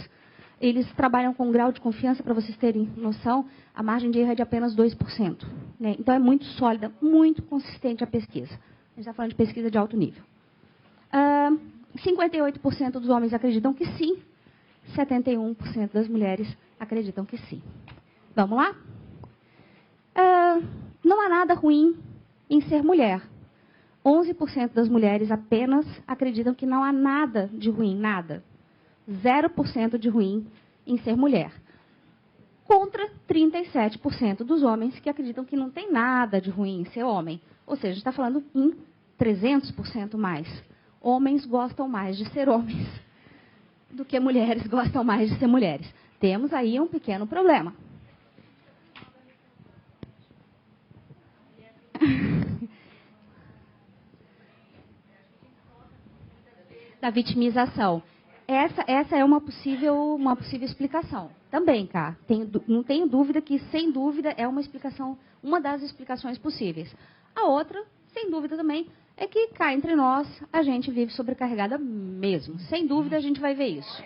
Eles trabalham com um grau de confiança, para vocês terem noção, a margem de erro é de apenas 2%. Né? Então é muito sólida, muito consistente a pesquisa. A gente está falando de pesquisa de alto nível. 58% dos homens acreditam que sim, 71% das mulheres acreditam que sim. Vamos lá? Não há nada ruim em ser mulher. 11% das mulheres apenas acreditam que não há nada de ruim, nada. 0% de ruim em ser mulher. Contra 37% dos homens que acreditam que não tem nada de ruim em ser homem. Ou seja, a gente está falando em 300% mais. Homens gostam mais de ser homens do que mulheres gostam mais de ser mulheres. Temos aí um pequeno problema. Da vitimização. Essa é uma possível explicação. Também, cá. Não tenho dúvida que, sem dúvida, é uma das explicações possíveis. A outra, sem dúvida também, é que cá entre nós a gente vive sobrecarregada mesmo. Sem dúvida a gente vai ver isso.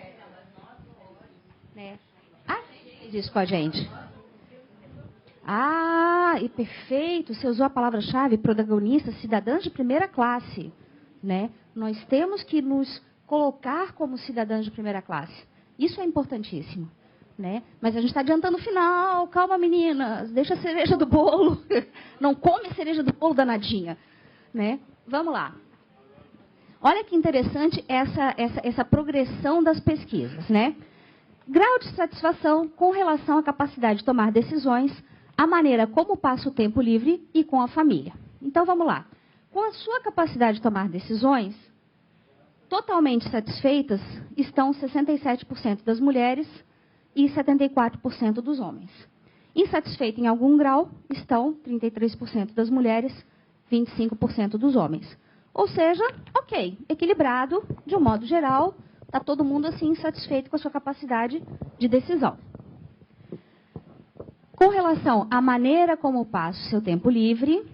Né? Diz com a gente. E perfeito, você usou a palavra-chave, protagonistas, cidadãs de primeira classe. Né? Nós temos que nos colocar como cidadãs de primeira classe. Isso é importantíssimo. Né? Mas a gente está adiantando o final. Calma, meninas, deixa a cereja do bolo. Não come a cereja do bolo danadinha. Né? Vamos lá. Olha que interessante essa progressão das pesquisas. Né? Grau de satisfação com relação à capacidade de tomar decisões, a maneira como passa o tempo livre e com a família. Então, vamos lá. Com a sua capacidade de tomar decisões, totalmente satisfeitas estão 67% das mulheres e 74% dos homens. Insatisfeita em algum grau estão 33% das mulheres, 25% dos homens. Ou seja, ok, equilibrado, de um modo geral, está todo mundo assim insatisfeito com a sua capacidade de decisão. Com relação à maneira como passa o seu tempo livre,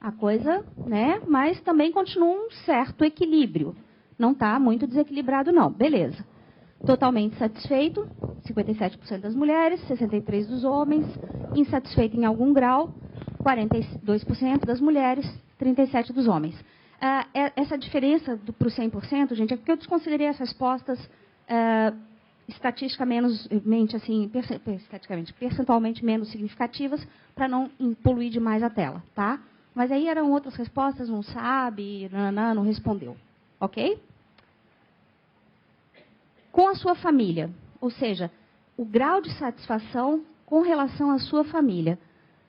a coisa, né? Mas também continua um certo equilíbrio. Não está muito desequilibrado, não. Beleza. Totalmente satisfeito, 57% das mulheres, 63% dos homens. Insatisfeito em algum grau, 42% das mulheres, 37% dos homens. Essa diferença para o 100%, gente, é porque eu desconsiderei as respostas percentualmente menos significativas, para não poluir demais a tela, tá? Mas aí eram outras respostas, não sabe, não respondeu, ok? Com a sua família, ou seja, o grau de satisfação com relação à sua família.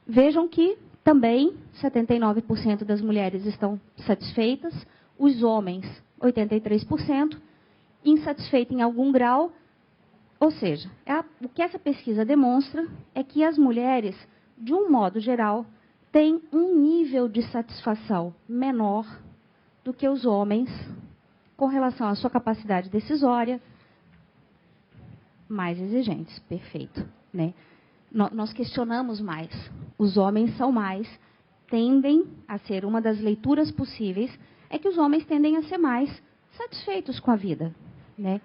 Vejam que também 79% das mulheres estão satisfeitas, os homens 83%, insatisfeitos em algum grau. Ou seja, o que essa pesquisa demonstra é que as mulheres, de um modo geral, têm um nível de satisfação menor do que os homens com relação à sua capacidade decisória, mais exigentes. Perfeito, né? Nós questionamos mais. Os homens são mais, tendem a ser, uma das leituras possíveis, é que os homens tendem a ser mais satisfeitos com a vida, né?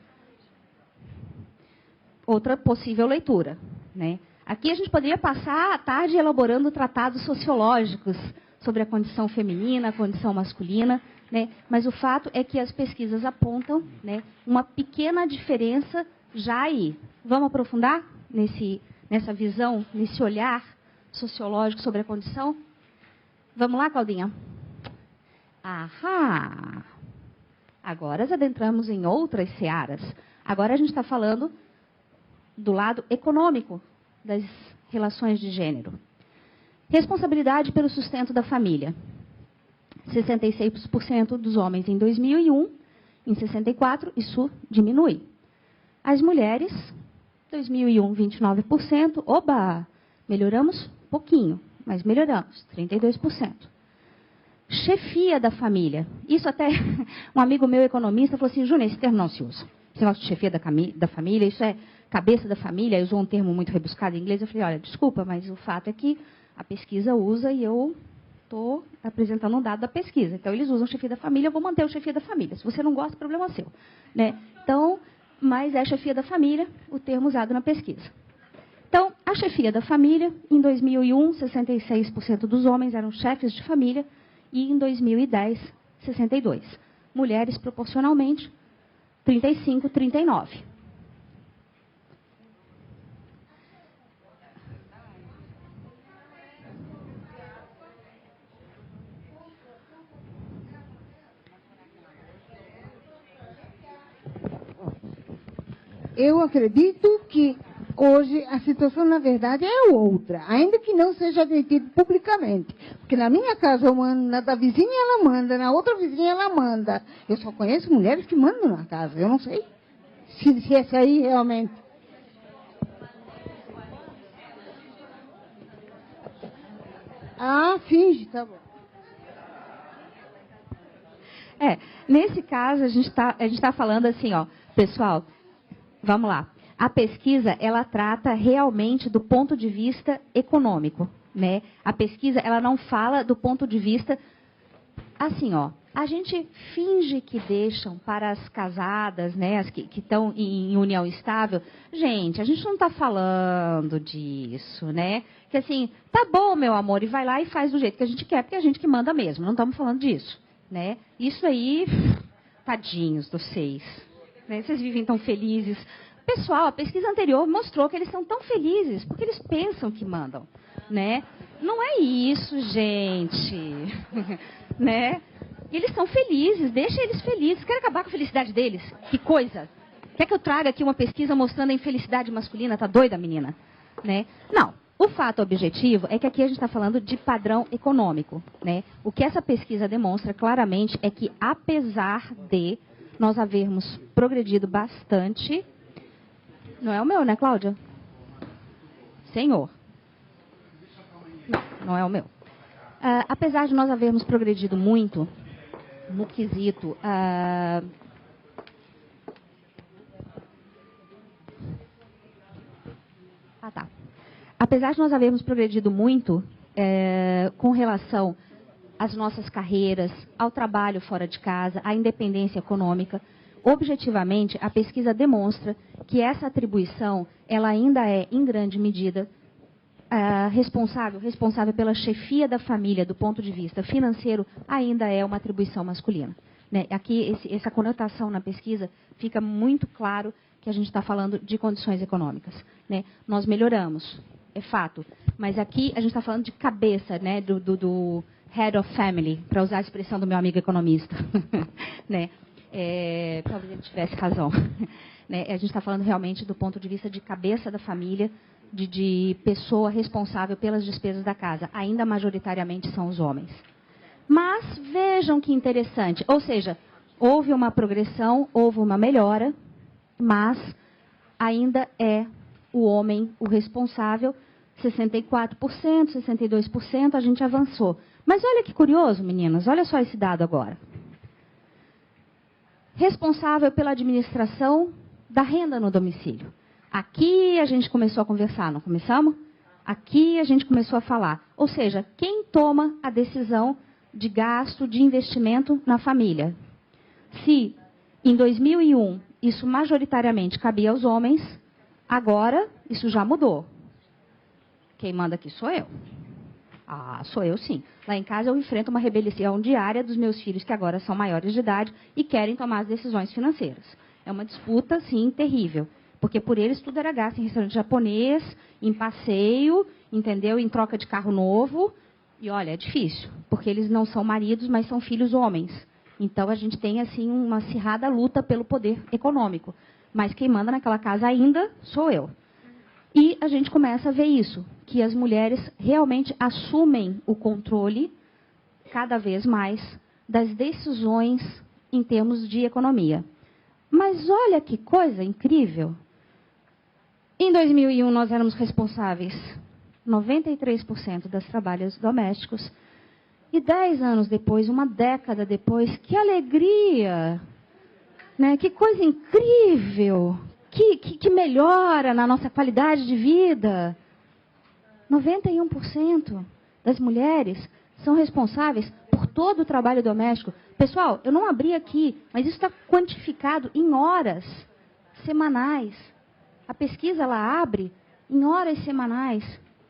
Outra possível leitura, né? Aqui a gente poderia passar a tarde elaborando tratados sociológicos sobre a condição feminina, a condição masculina, né? Mas o fato é que as pesquisas apontam, né, uma pequena diferença já aí. Vamos aprofundar nessa visão, nesse olhar sociológico sobre a condição? Vamos lá, Claudinha? Ahá! Agora já adentramos em outras searas. Agora a gente está falando do lado econômico das relações de gênero. Responsabilidade pelo sustento da família. 66% dos homens em 2001, em 64, isso diminui. As mulheres, 2001, 29%, oba, melhoramos pouquinho, mas melhoramos, 32%. Chefia da família. Isso até um amigo meu economista falou assim, Júnior, esse termo não se usa. Esse negócio de chefia da família, isso é cabeça da família, usou um termo muito rebuscado em inglês. Eu falei, olha, desculpa, mas o fato é que a pesquisa usa e eu estou apresentando um dado da pesquisa. Então, eles usam chefia da família, eu vou manter o chefia da família. Se você não gosta, problema seu, né? Então, mas é chefia da família, o termo usado na pesquisa. Então, a chefia da família, em 2001, 66% dos homens eram chefes de família, e em 2010, 62%. Mulheres, proporcionalmente, 35%, 39%. Eu acredito que hoje a situação, na verdade, é outra, ainda que não seja admitido publicamente. Porque na minha casa eu mando, na da vizinha ela manda, na outra vizinha ela manda. Eu só conheço mulheres que mandam na casa, eu não sei se essa aí realmente. Ah, finge, tá bom. Nesse caso, a gente tá falando assim, ó, pessoal, vamos lá. A pesquisa, ela trata realmente do ponto de vista econômico, né? A pesquisa, ela não fala do ponto de vista, assim, ó, a gente finge que deixam para as casadas, né, as que estão em união estável. Gente, a gente não está falando disso, né? Que assim, tá bom, meu amor, e vai lá e faz do jeito que a gente quer, porque é a gente que manda mesmo. Não estamos falando disso, né? Isso aí, tadinhos de vocês, né? Vocês vivem tão felizes. Pessoal, a pesquisa anterior mostrou que eles são tão felizes porque eles pensam que mandam, né? Não é isso, gente, né? E eles são felizes, deixa eles felizes. Quer acabar com a felicidade deles? Que coisa! Quer que eu traga aqui uma pesquisa mostrando a infelicidade masculina? Tá doida, menina? Né? Não. O fato objetivo é que aqui a gente está falando de padrão econômico, né? O que essa pesquisa demonstra claramente é que, apesar de nós havermos progredido bastante... Não é o meu, né, Cláudia? Senhor. Não é o meu. Apesar de nós havermos progredido muito no quesito... tá. Apesar de nós havermos progredido muito com relação às nossas carreiras, ao trabalho fora de casa, à independência econômica. Objetivamente, a pesquisa demonstra que essa atribuição, ela ainda é, em grande medida, responsável pela chefia da família, do ponto de vista financeiro, ainda é uma atribuição masculina. Né? Aqui, essa conotação na pesquisa, fica muito claro que a gente está falando de condições econômicas. Né? Nós melhoramos, é fato, mas aqui a gente está falando de cabeça, né? do head of family, para usar a expressão do meu amigo economista. Né? Talvez ele tivesse razão. Né? A gente está falando realmente do ponto de vista de cabeça da família, de pessoa responsável pelas despesas da casa. Ainda majoritariamente são os homens. Mas vejam que interessante, ou seja, houve uma progressão, houve uma melhora, mas ainda é o homem o responsável, 64%, 62%, a gente avançou. Mas olha que curioso, meninas, olha só esse dado agora. Responsável pela administração da renda no domicílio. Aqui a gente começou a conversar, não começamos? Aqui a gente começou a falar. Ou seja, quem toma a decisão de gasto, de investimento na família? Se em 2001 isso majoritariamente cabia aos homens, agora isso já mudou. Quem manda aqui sou eu. Ah, sou eu sim. Lá em casa eu enfrento uma rebelião diária dos meus filhos, que agora são maiores de idade e querem tomar as decisões financeiras. É uma disputa, sim, terrível. Porque por eles tudo era gasto em restaurante japonês, em passeio, entendeu? Em troca de carro novo. E olha, é difícil, porque eles não são maridos, mas são filhos homens. Então a gente tem assim uma acirrada luta pelo poder econômico. Mas quem manda naquela casa ainda sou eu. E a gente começa a ver isso, que as mulheres realmente assumem o controle, cada vez mais, das decisões em termos de economia. Mas olha que coisa incrível. Em 2001 nós éramos responsáveis 93% dos trabalhos domésticos. E 10 anos depois, uma década depois, que alegria! Né? Que coisa incrível! Que melhora na nossa qualidade de vida. 91% das mulheres são responsáveis por todo o trabalho doméstico. Pessoal, eu não abri aqui, mas isso está quantificado em horas semanais. A pesquisa ela abre em horas semanais.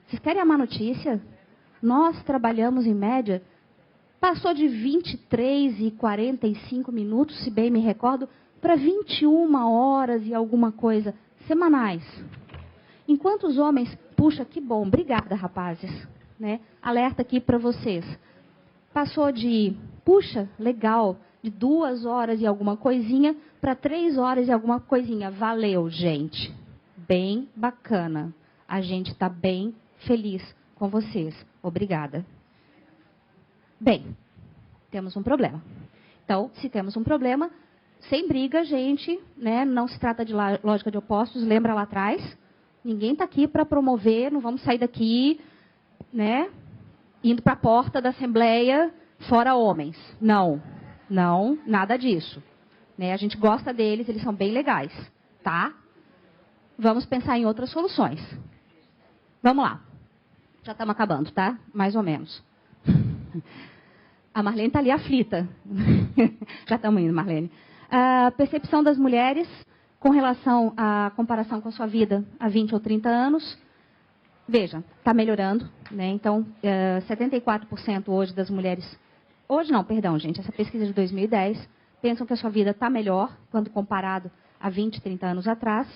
Vocês querem a má notícia? Nós trabalhamos em média, passou de 23 e 45 minutos, se bem me recordo, para 21 horas e alguma coisa semanais. Enquanto os homens, puxa, que bom, obrigada, rapazes, né? Alerta aqui para vocês. Passou de, puxa, legal, de 2 horas e alguma coisinha para 3 horas e alguma coisinha. Valeu, gente. Bem bacana. A gente está bem feliz com vocês. Obrigada. Bem, temos um problema. Então, se temos um problema, sem briga, gente, né? Não se trata de lógica de opostos, lembra lá atrás. Ninguém está aqui para promover, não vamos sair daqui, né? Indo para a porta da Assembleia, fora homens. Não, não, nada disso. Né? A gente gosta deles, eles são bem legais, tá? Vamos pensar em outras soluções. Vamos lá. Já estamos acabando, tá? Mais ou menos. A Marlene está ali aflita. Já estamos indo, Marlene. A percepção das mulheres com relação à comparação com a sua vida há 20 ou 30 anos. Veja, está melhorando. Né? Então, 74% hoje das mulheres... Hoje não, perdão, gente. Essa pesquisa de 2010 pensam que a sua vida está melhor quando comparado a 20, 30 anos atrás.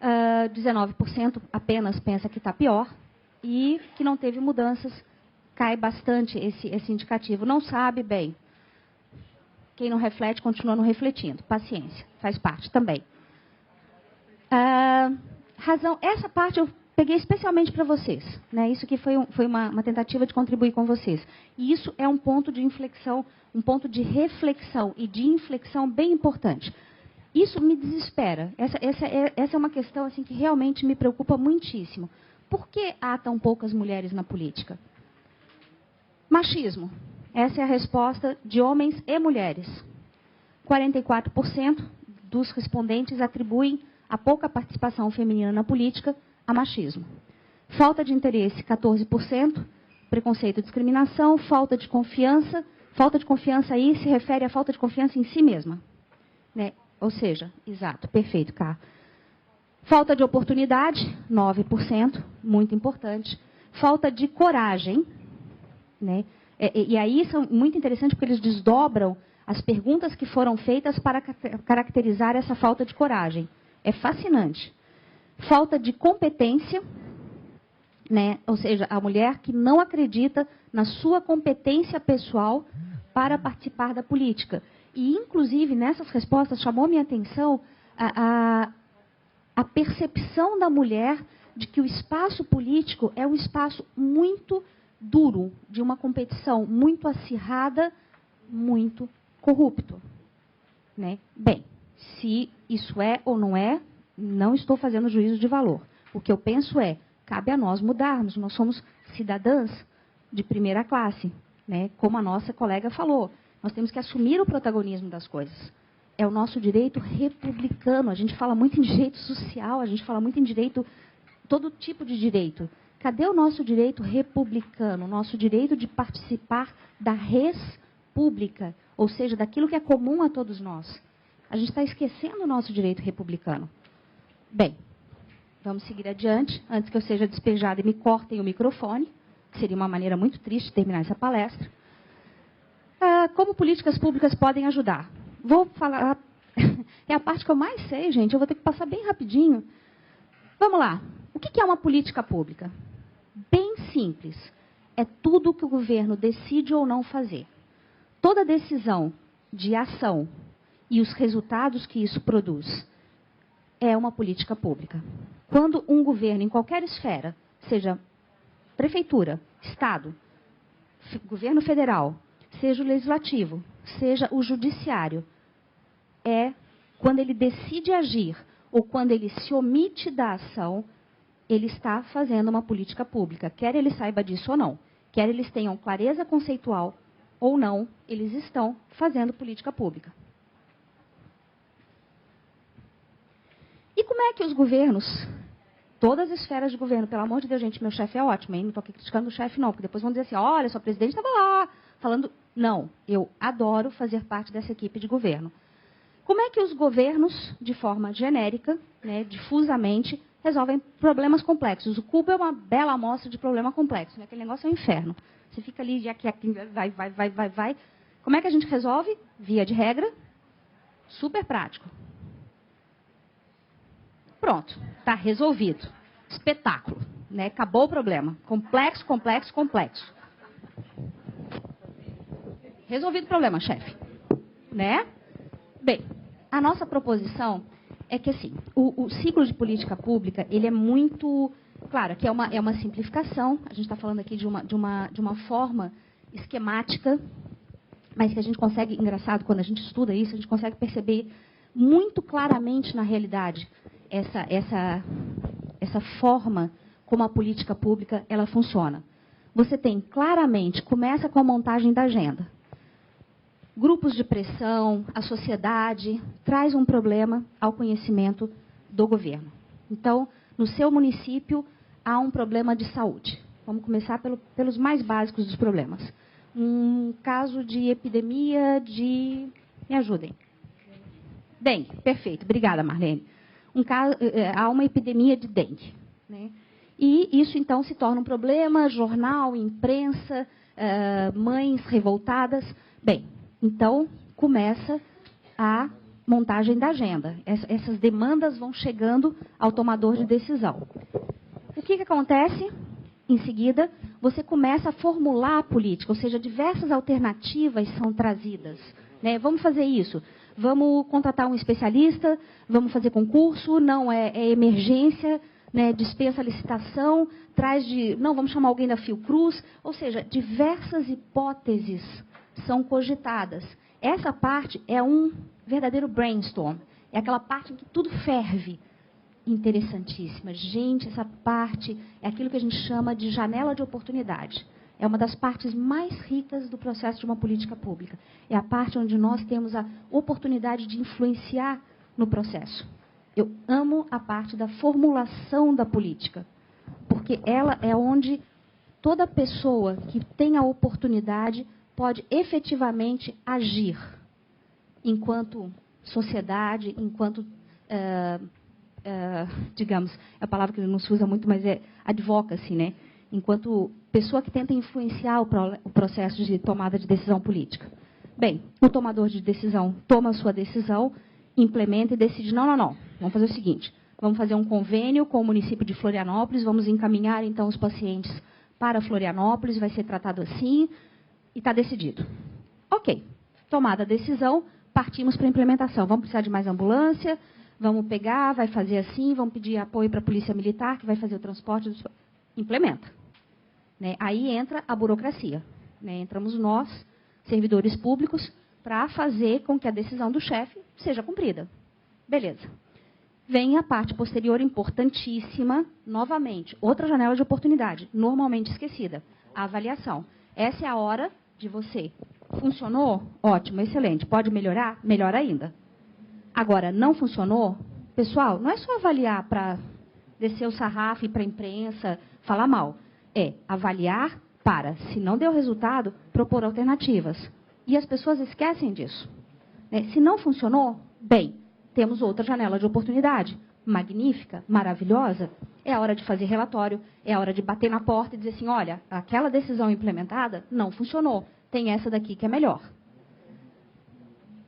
19% apenas pensa que está pior. E que não teve mudanças. Cai bastante esse indicativo. Não sabe bem. Quem não reflete, continua não refletindo. Paciência, faz parte também. Razão, essa parte eu peguei especialmente para vocês. Né? Isso aqui foi uma tentativa de contribuir com vocês. E isso é um ponto de inflexão, um ponto de reflexão e de inflexão bem importante. Isso me desespera. Essa é uma questão assim, que realmente me preocupa muitíssimo. Por que há tão poucas mulheres na política? Machismo. Essa é a resposta de homens e mulheres. 44% dos respondentes atribuem a pouca participação feminina na política a machismo. Falta de interesse, 14%. preconceito e discriminação, falta de confiança. Falta de confiança aí se refere à falta de confiança em si mesma. Né? Ou seja, exato, perfeito, Cá. Falta de oportunidade, 9%, muito importante. Falta de coragem, né? E aí são muito interessantes porque eles desdobram as perguntas que foram feitas para caracterizar essa falta de coragem. É fascinante. Falta de competência, né? Ou seja, a mulher que não acredita na sua competência pessoal para participar da política. E, inclusive, nessas respostas, chamou minha atenção a percepção da mulher de que o espaço político é um espaço muito duro, de uma competição muito acirrada, muito corrupto. Né? Bem, se isso é ou não é, não estou fazendo juízo de valor. O que eu penso é, cabe a nós mudarmos. Nós somos cidadãs de primeira classe, né? Como a nossa colega falou. Nós temos que assumir o protagonismo das coisas. É o nosso direito republicano. A gente fala muito em direito social, a gente fala muito em direito, todo tipo de direito. Cadê o nosso direito republicano? O nosso direito de participar da res pública, ou seja, daquilo que é comum a todos nós. A gente está esquecendo o nosso direito republicano. Bem, vamos seguir adiante, antes que eu seja despejada e me cortem o microfone. Seria uma maneira muito triste de terminar essa palestra. Como políticas públicas podem ajudar? Vou falar... É a parte que eu mais sei, gente. Eu vou ter que passar bem rapidinho. Vamos lá. O que é uma política pública? Bem simples. É tudo que o governo decide ou não fazer. Toda decisão de ação e os resultados que isso produz é uma política pública. Quando um governo, em qualquer esfera, seja prefeitura, Estado, governo federal, seja o legislativo, seja o judiciário, quando ele decide agir ou quando ele se omite da ação, ele está fazendo uma política pública. Quer ele saiba disso ou não, quer eles tenham clareza conceitual ou não, eles estão fazendo política pública. E como é que os governos, todas as esferas de governo, pelo amor de Deus, gente, meu chefe é ótimo, hein? Não estou aqui criticando o chefe não, porque depois vão dizer assim, olha, sua presidente estava lá, falando... Não, eu adoro fazer parte dessa equipe de governo. Como é que os governos, de forma genérica, né, difusamente, resolvem problemas complexos? O Cuba é uma bela amostra de problema complexo, né? Aquele negócio é um inferno. Você fica ali, vai. Como é que a gente resolve? Via de regra, super prático. Pronto, está resolvido. Espetáculo, né? Acabou o problema. Complexo. Resolvido o problema, chefe. Né? Bem, a nossa proposição é que, assim, o ciclo de política pública, ele é muito... Claro, que é uma simplificação. A gente está falando aqui de uma forma esquemática, mas que a gente consegue, engraçado, quando a gente estuda isso, a gente consegue perceber muito claramente na realidade essa forma como a política pública ela funciona. Você tem claramente, começa com a montagem da agenda. Grupos de pressão, a sociedade, traz um problema ao conhecimento do governo. Então, no seu município, há um problema de saúde. Vamos começar pelos mais básicos dos problemas. Um caso de epidemia de... Me ajudem. Dengue, perfeito. Obrigada, Marlene. Há uma epidemia de dengue. Né? E isso, então, se torna um problema, jornal, imprensa, mães revoltadas. Bem, então, começa a montagem da agenda. Essas demandas vão chegando ao tomador de decisão. O que acontece? Em seguida, você começa a formular a política, ou seja, diversas alternativas são trazidas. Né? Vamos fazer isso. Vamos contratar um especialista, vamos fazer concurso, não é emergência, né? Dispensa a licitação, não, vamos chamar alguém da Fiocruz, ou seja, diversas hipóteses são cogitadas. Essa parte é um verdadeiro brainstorm, é aquela parte em que tudo ferve. Interessantíssima. Gente, essa parte é aquilo que a gente chama de janela de oportunidade. É uma das partes mais ricas do processo de uma política pública. É a parte onde nós temos a oportunidade de influenciar no processo. Eu amo a parte da formulação da política, porque ela é onde toda pessoa que tem a oportunidade pode efetivamente agir enquanto sociedade, enquanto, digamos, é a palavra que não se usa muito, mas é advocacy, né? Enquanto pessoa que tenta influenciar o processo de tomada de decisão política. Bem, o tomador de decisão toma a sua decisão, implementa e decide, não, vamos fazer o seguinte, vamos fazer um convênio com o município de Florianópolis, vamos encaminhar, então, os pacientes para Florianópolis, vai ser tratado assim, e está decidido. Ok, tomada a decisão, partimos para a implementação. Vamos precisar de mais ambulância, vamos pegar, vai fazer assim, vamos pedir apoio para a polícia militar, que vai fazer o transporte. Implementa. Né? Aí entra a burocracia. Né? Entramos nós, servidores públicos, para fazer com que a decisão do chefe seja cumprida. Beleza. Vem a parte posterior importantíssima, novamente, outra janela de oportunidade, normalmente esquecida, a avaliação. Essa é a hora de você. Funcionou? Ótimo, excelente. Pode melhorar? Melhor ainda. Agora, não funcionou? Pessoal, não é só avaliar para descer o sarrafo e para a imprensa falar mal. É avaliar para, se não deu resultado, propor alternativas. E as pessoas esquecem disso. Né? Se não funcionou, bem, temos outra janela de oportunidade. Magnífica, maravilhosa. É a hora de fazer relatório, é a hora de bater na porta e dizer assim, olha, aquela decisão implementada não funcionou. Tem essa daqui que é melhor.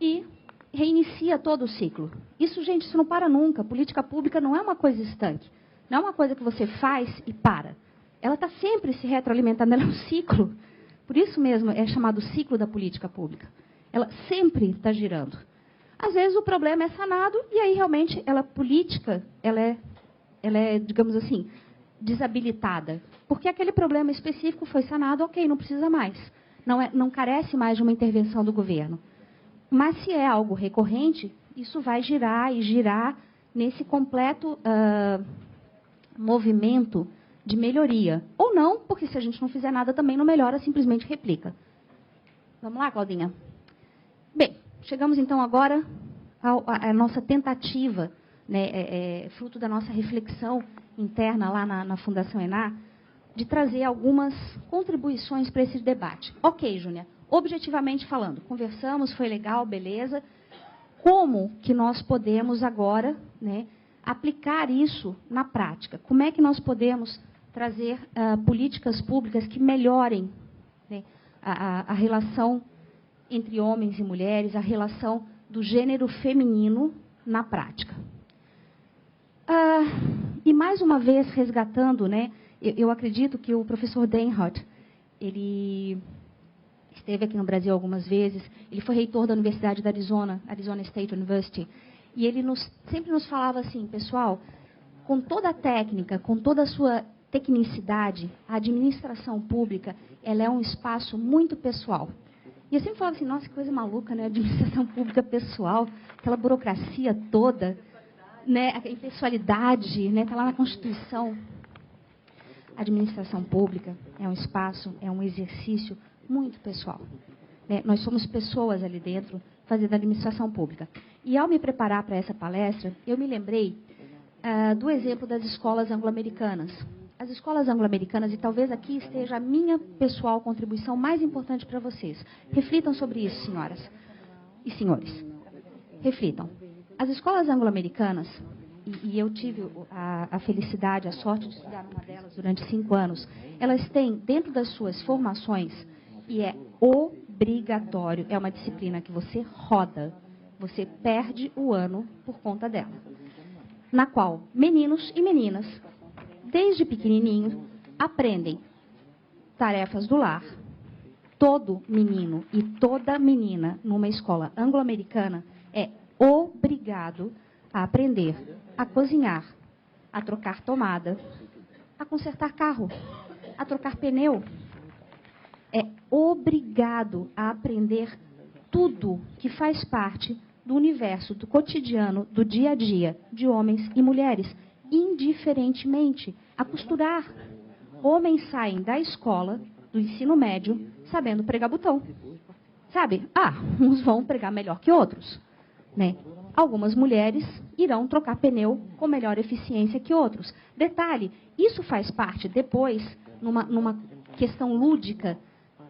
E reinicia todo o ciclo. Isso, gente, isso não para nunca. Política pública não é uma coisa estanque. Não é uma coisa que você faz e para. Ela está sempre se retroalimentando, ela é um ciclo. Por isso mesmo é chamado ciclo da política pública. Ela sempre está girando. Às vezes o problema é sanado e aí realmente política, ela é, digamos assim, desabilitada. Porque aquele problema específico foi sanado, ok, não precisa mais. Não carece mais de uma intervenção do governo. Mas se é algo recorrente, isso vai girar e girar nesse completo movimento de melhoria. Ou não, porque se a gente não fizer nada também não melhora, simplesmente replica. Vamos lá, Claudinha? Bem, chegamos então agora à nossa tentativa, né, fruto da nossa reflexão interna lá na Fundação ENA, de trazer algumas contribuições para esse debate. Ok, Júnia, objetivamente falando, conversamos, foi legal, beleza. Como que nós podemos agora, né, aplicar isso na prática? Como é que nós podemos trazer políticas públicas que melhorem, né, a relação entre homens e mulheres, a relação do gênero feminino na prática? E mais uma vez resgatando, né, eu acredito que o professor Denhardt, ele esteve aqui no Brasil algumas vezes, ele foi reitor da Universidade da Arizona, Arizona State University, e ele sempre nos falava assim, pessoal, com toda a técnica, com toda a sua tecnicidade, a administração pública, ela é um espaço muito pessoal. E eu sempre falava assim, nossa, que coisa maluca, né? Administração pública pessoal, aquela burocracia toda, né? A impessoalidade, né? Está lá na Constituição. A administração pública é um espaço, é um exercício muito pessoal. Né? Nós somos pessoas ali dentro fazendo administração pública. E ao me preparar para essa palestra, eu me lembrei do exemplo das escolas anglo-americanas. As escolas anglo-americanas, e talvez aqui esteja a minha pessoal contribuição mais importante para vocês. Reflitam sobre isso, senhoras e senhores. Reflitam. As escolas anglo-americanas, e eu tive a felicidade, a sorte de estudar numa delas durante 5 anos, elas têm, dentro das suas formações, e é obrigatório, é uma disciplina que você roda, você perde o ano por conta dela, na qual meninos e meninas, desde pequenininhos, aprendem tarefas do lar. Todo menino e toda menina numa escola anglo-americana é obrigado a aprender a cozinhar, a trocar tomada, a consertar carro, a trocar pneu. É obrigado a aprender tudo que faz parte do universo, do cotidiano, do dia a dia de homens e mulheres, indiferentemente, a costurar. Homens saem da escola, do ensino médio, sabendo pregar botão. Sabe? Uns vão pregar melhor que outros, né? Algumas mulheres irão trocar pneu com melhor eficiência que outros. Detalhe, isso faz parte depois, numa questão lúdica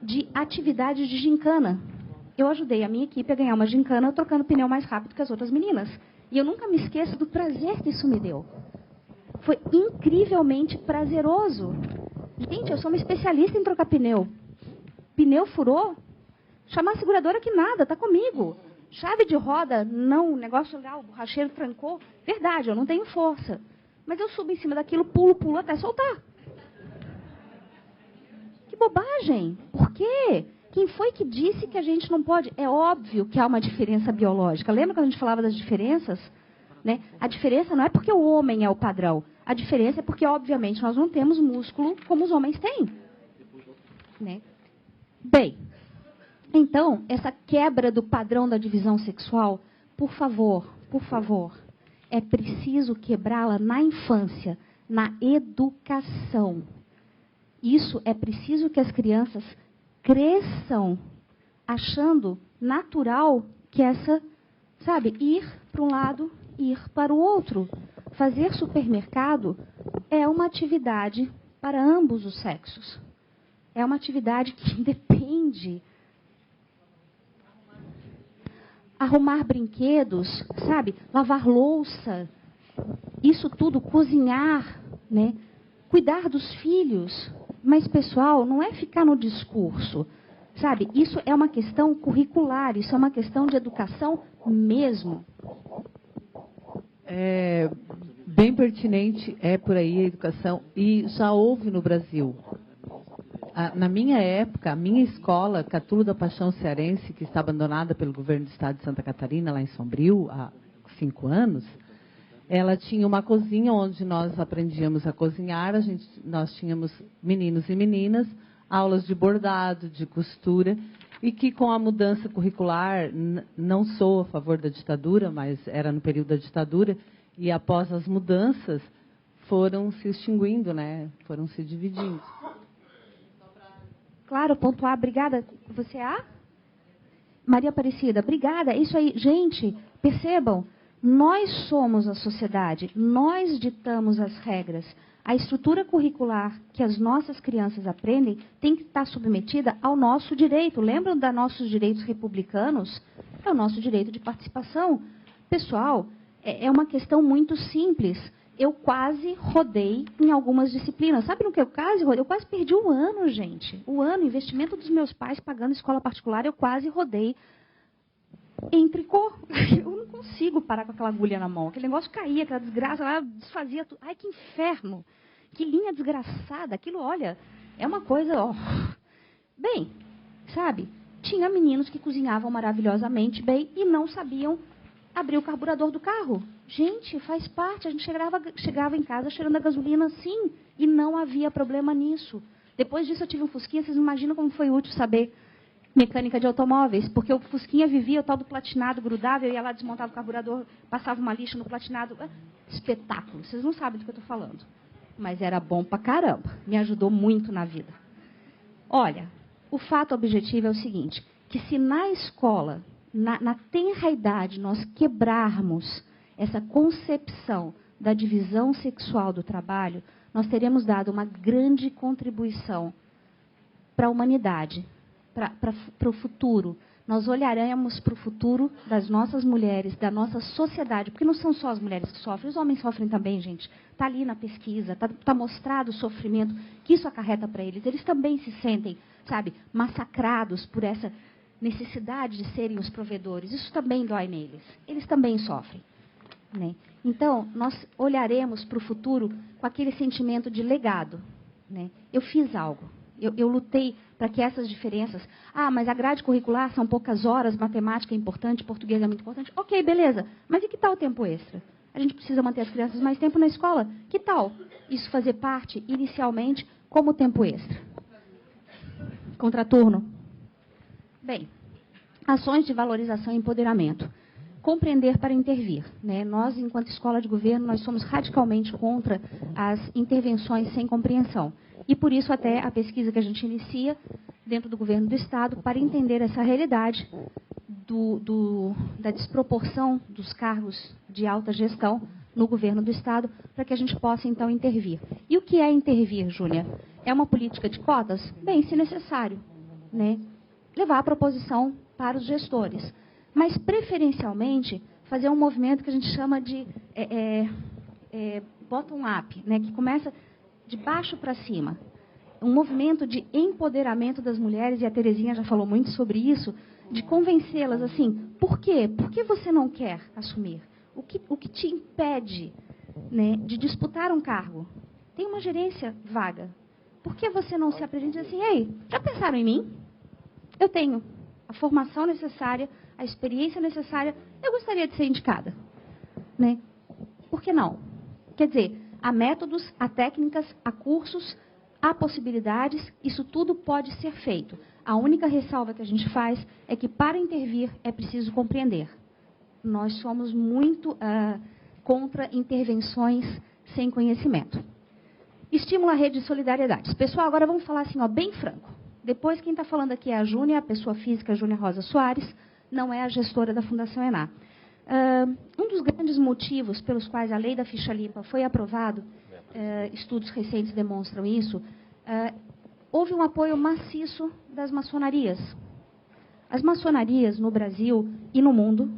de atividade de gincana. Eu ajudei a minha equipe a ganhar uma gincana trocando pneu mais rápido que as outras meninas. E eu nunca me esqueço do prazer que isso me deu. Foi incrivelmente prazeroso. Gente, eu sou uma especialista em trocar pneu. Pneu furou? Chamar a seguradora que nada, tá comigo. Chave de roda, não, o negócio lá, o borracheiro trancou. Verdade, eu não tenho força. Mas eu subo em cima daquilo, pulo até soltar. Que bobagem. Por quê? Quem foi que disse que a gente não pode? É óbvio que há uma diferença biológica. Lembra quando a gente falava das diferenças? Né? A diferença não é porque o homem é o padrão. A diferença é porque, obviamente, nós não temos músculo como os homens têm. Né? Bem, então, essa quebra do padrão da divisão sexual, por favor, é preciso quebrá-la na infância, na educação. Isso é preciso que as crianças cresçam achando natural que essa, sabe, ir para um lado, ir para o outro. Fazer supermercado é uma atividade para ambos os sexos. É uma atividade que depende. Arrumar brinquedos, sabe? Lavar louça. Isso tudo, cozinhar, né? Cuidar dos filhos. Mas, pessoal, não é ficar no discurso, sabe? Isso é uma questão curricular, isso é uma questão de educação mesmo. É bem pertinente, é por aí a educação, e já houve no Brasil. Na minha época, a minha escola, Catulo da Paixão Cearense, que está abandonada pelo governo do estado de Santa Catarina, lá em Sombrio, há 5 anos, ela tinha uma cozinha onde nós aprendíamos a cozinhar. Nós tínhamos meninos e meninas, aulas de bordado, de costura, e que com a mudança curricular, não sou a favor da ditadura, mas era no período da ditadura, e após as mudanças, foram se extinguindo, né? Foram se dividindo. Claro, ponto A, obrigada. Você é A? Maria Aparecida, obrigada. Isso aí, gente, percebam. Nós somos a sociedade, nós ditamos as regras. A estrutura curricular que as nossas crianças aprendem tem que estar submetida ao nosso direito. Lembram dos nossos direitos republicanos? É o nosso direito de participação. Pessoal, é uma questão muito simples. Eu quase rodei em algumas disciplinas. Sabe no que eu quase rodei? Eu quase perdi o ano, gente. O ano, investimento dos meus pais pagando escola particular, eu quase rodei em tricô. Eu não consigo parar com aquela agulha na mão. Aquele negócio caía, aquela desgraça lá, desfazia tudo. Ai, que inferno. Que linha desgraçada. Aquilo, olha, é uma coisa... Ó. Bem, sabe, tinha meninos que cozinhavam maravilhosamente bem e não sabiam abrir o carburador do carro. Gente, faz parte. A gente chegava em casa cheirando a gasolina assim e não havia problema nisso. Depois disso eu tive um Fusquinha. Vocês imaginam como foi útil saber mecânica de automóveis, porque o Fusquinha vivia o tal do platinado grudável, eu ia lá, desmontava o carburador, passava uma lixa no platinado. Espetáculo, vocês não sabem do que eu estou falando. Mas era bom pra caramba, me ajudou muito na vida. Olha, o fato objetivo é o seguinte, que se na escola, na tenra idade, nós quebrarmos essa concepção da divisão sexual do trabalho, nós teremos dado uma grande contribuição para a humanidade, para o futuro. Nós olharemos para o futuro das nossas mulheres, da nossa sociedade, porque não são só as mulheres que sofrem, os homens sofrem também, gente. Está ali na pesquisa, está mostrado o sofrimento que isso acarreta para eles. Eles também se sentem, sabe, massacrados por essa necessidade de serem os provedores. Isso também dói neles. Eles também sofrem. Né? Então, nós olharemos para o futuro com aquele sentimento de legado. Né? Eu fiz algo. Eu lutei para que essas diferenças... Ah, mas a grade curricular são poucas horas, matemática é importante, português é muito importante. Ok, beleza. Mas e que tal o tempo extra? A gente precisa manter as crianças mais tempo na escola. Que tal isso fazer parte, inicialmente, como tempo extra? Contraturno. Bem, ações de valorização e empoderamento. Compreender para intervir. Né? Nós, enquanto escola de governo, nós somos radicalmente contra as intervenções sem compreensão. E por isso até a pesquisa que a gente inicia dentro do governo do Estado para entender essa realidade da desproporção dos cargos de alta gestão no governo do Estado, para que a gente possa, então, intervir. E o que é intervir, Júlia? É uma política de cotas? Bem, se necessário, né? Levar a proposição para os gestores. Mas, preferencialmente, fazer um movimento que a gente chama de bottom-up, né? Que começa de baixo para cima. Um movimento de empoderamento das mulheres, e a Terezinha já falou muito sobre isso, de convencê-las assim, por quê? Por que você não quer assumir? O que te impede, né, de disputar um cargo? Tem uma gerência vaga. Por que você não se apresenta e diz assim, ei, já pensaram em mim? Eu tenho a formação necessária, a experiência necessária, eu gostaria de ser indicada. Né? Por que não? Quer dizer, há métodos, há técnicas, há cursos, há possibilidades, isso tudo pode ser feito. A única ressalva que a gente faz é que, para intervir, é preciso compreender. Nós somos muito contra intervenções sem conhecimento. Estimula a rede de solidariedade. Pessoal, agora vamos falar assim, ó, bem franco. Depois, quem está falando aqui é a Júnia, a pessoa física Júnia Rosa Soares, não é a gestora da Fundação ENA. Um dos grandes motivos pelos quais a lei da ficha limpa foi aprovado, estudos recentes demonstram isso, houve um apoio maciço das maçonarias. As maçonarias no Brasil e no mundo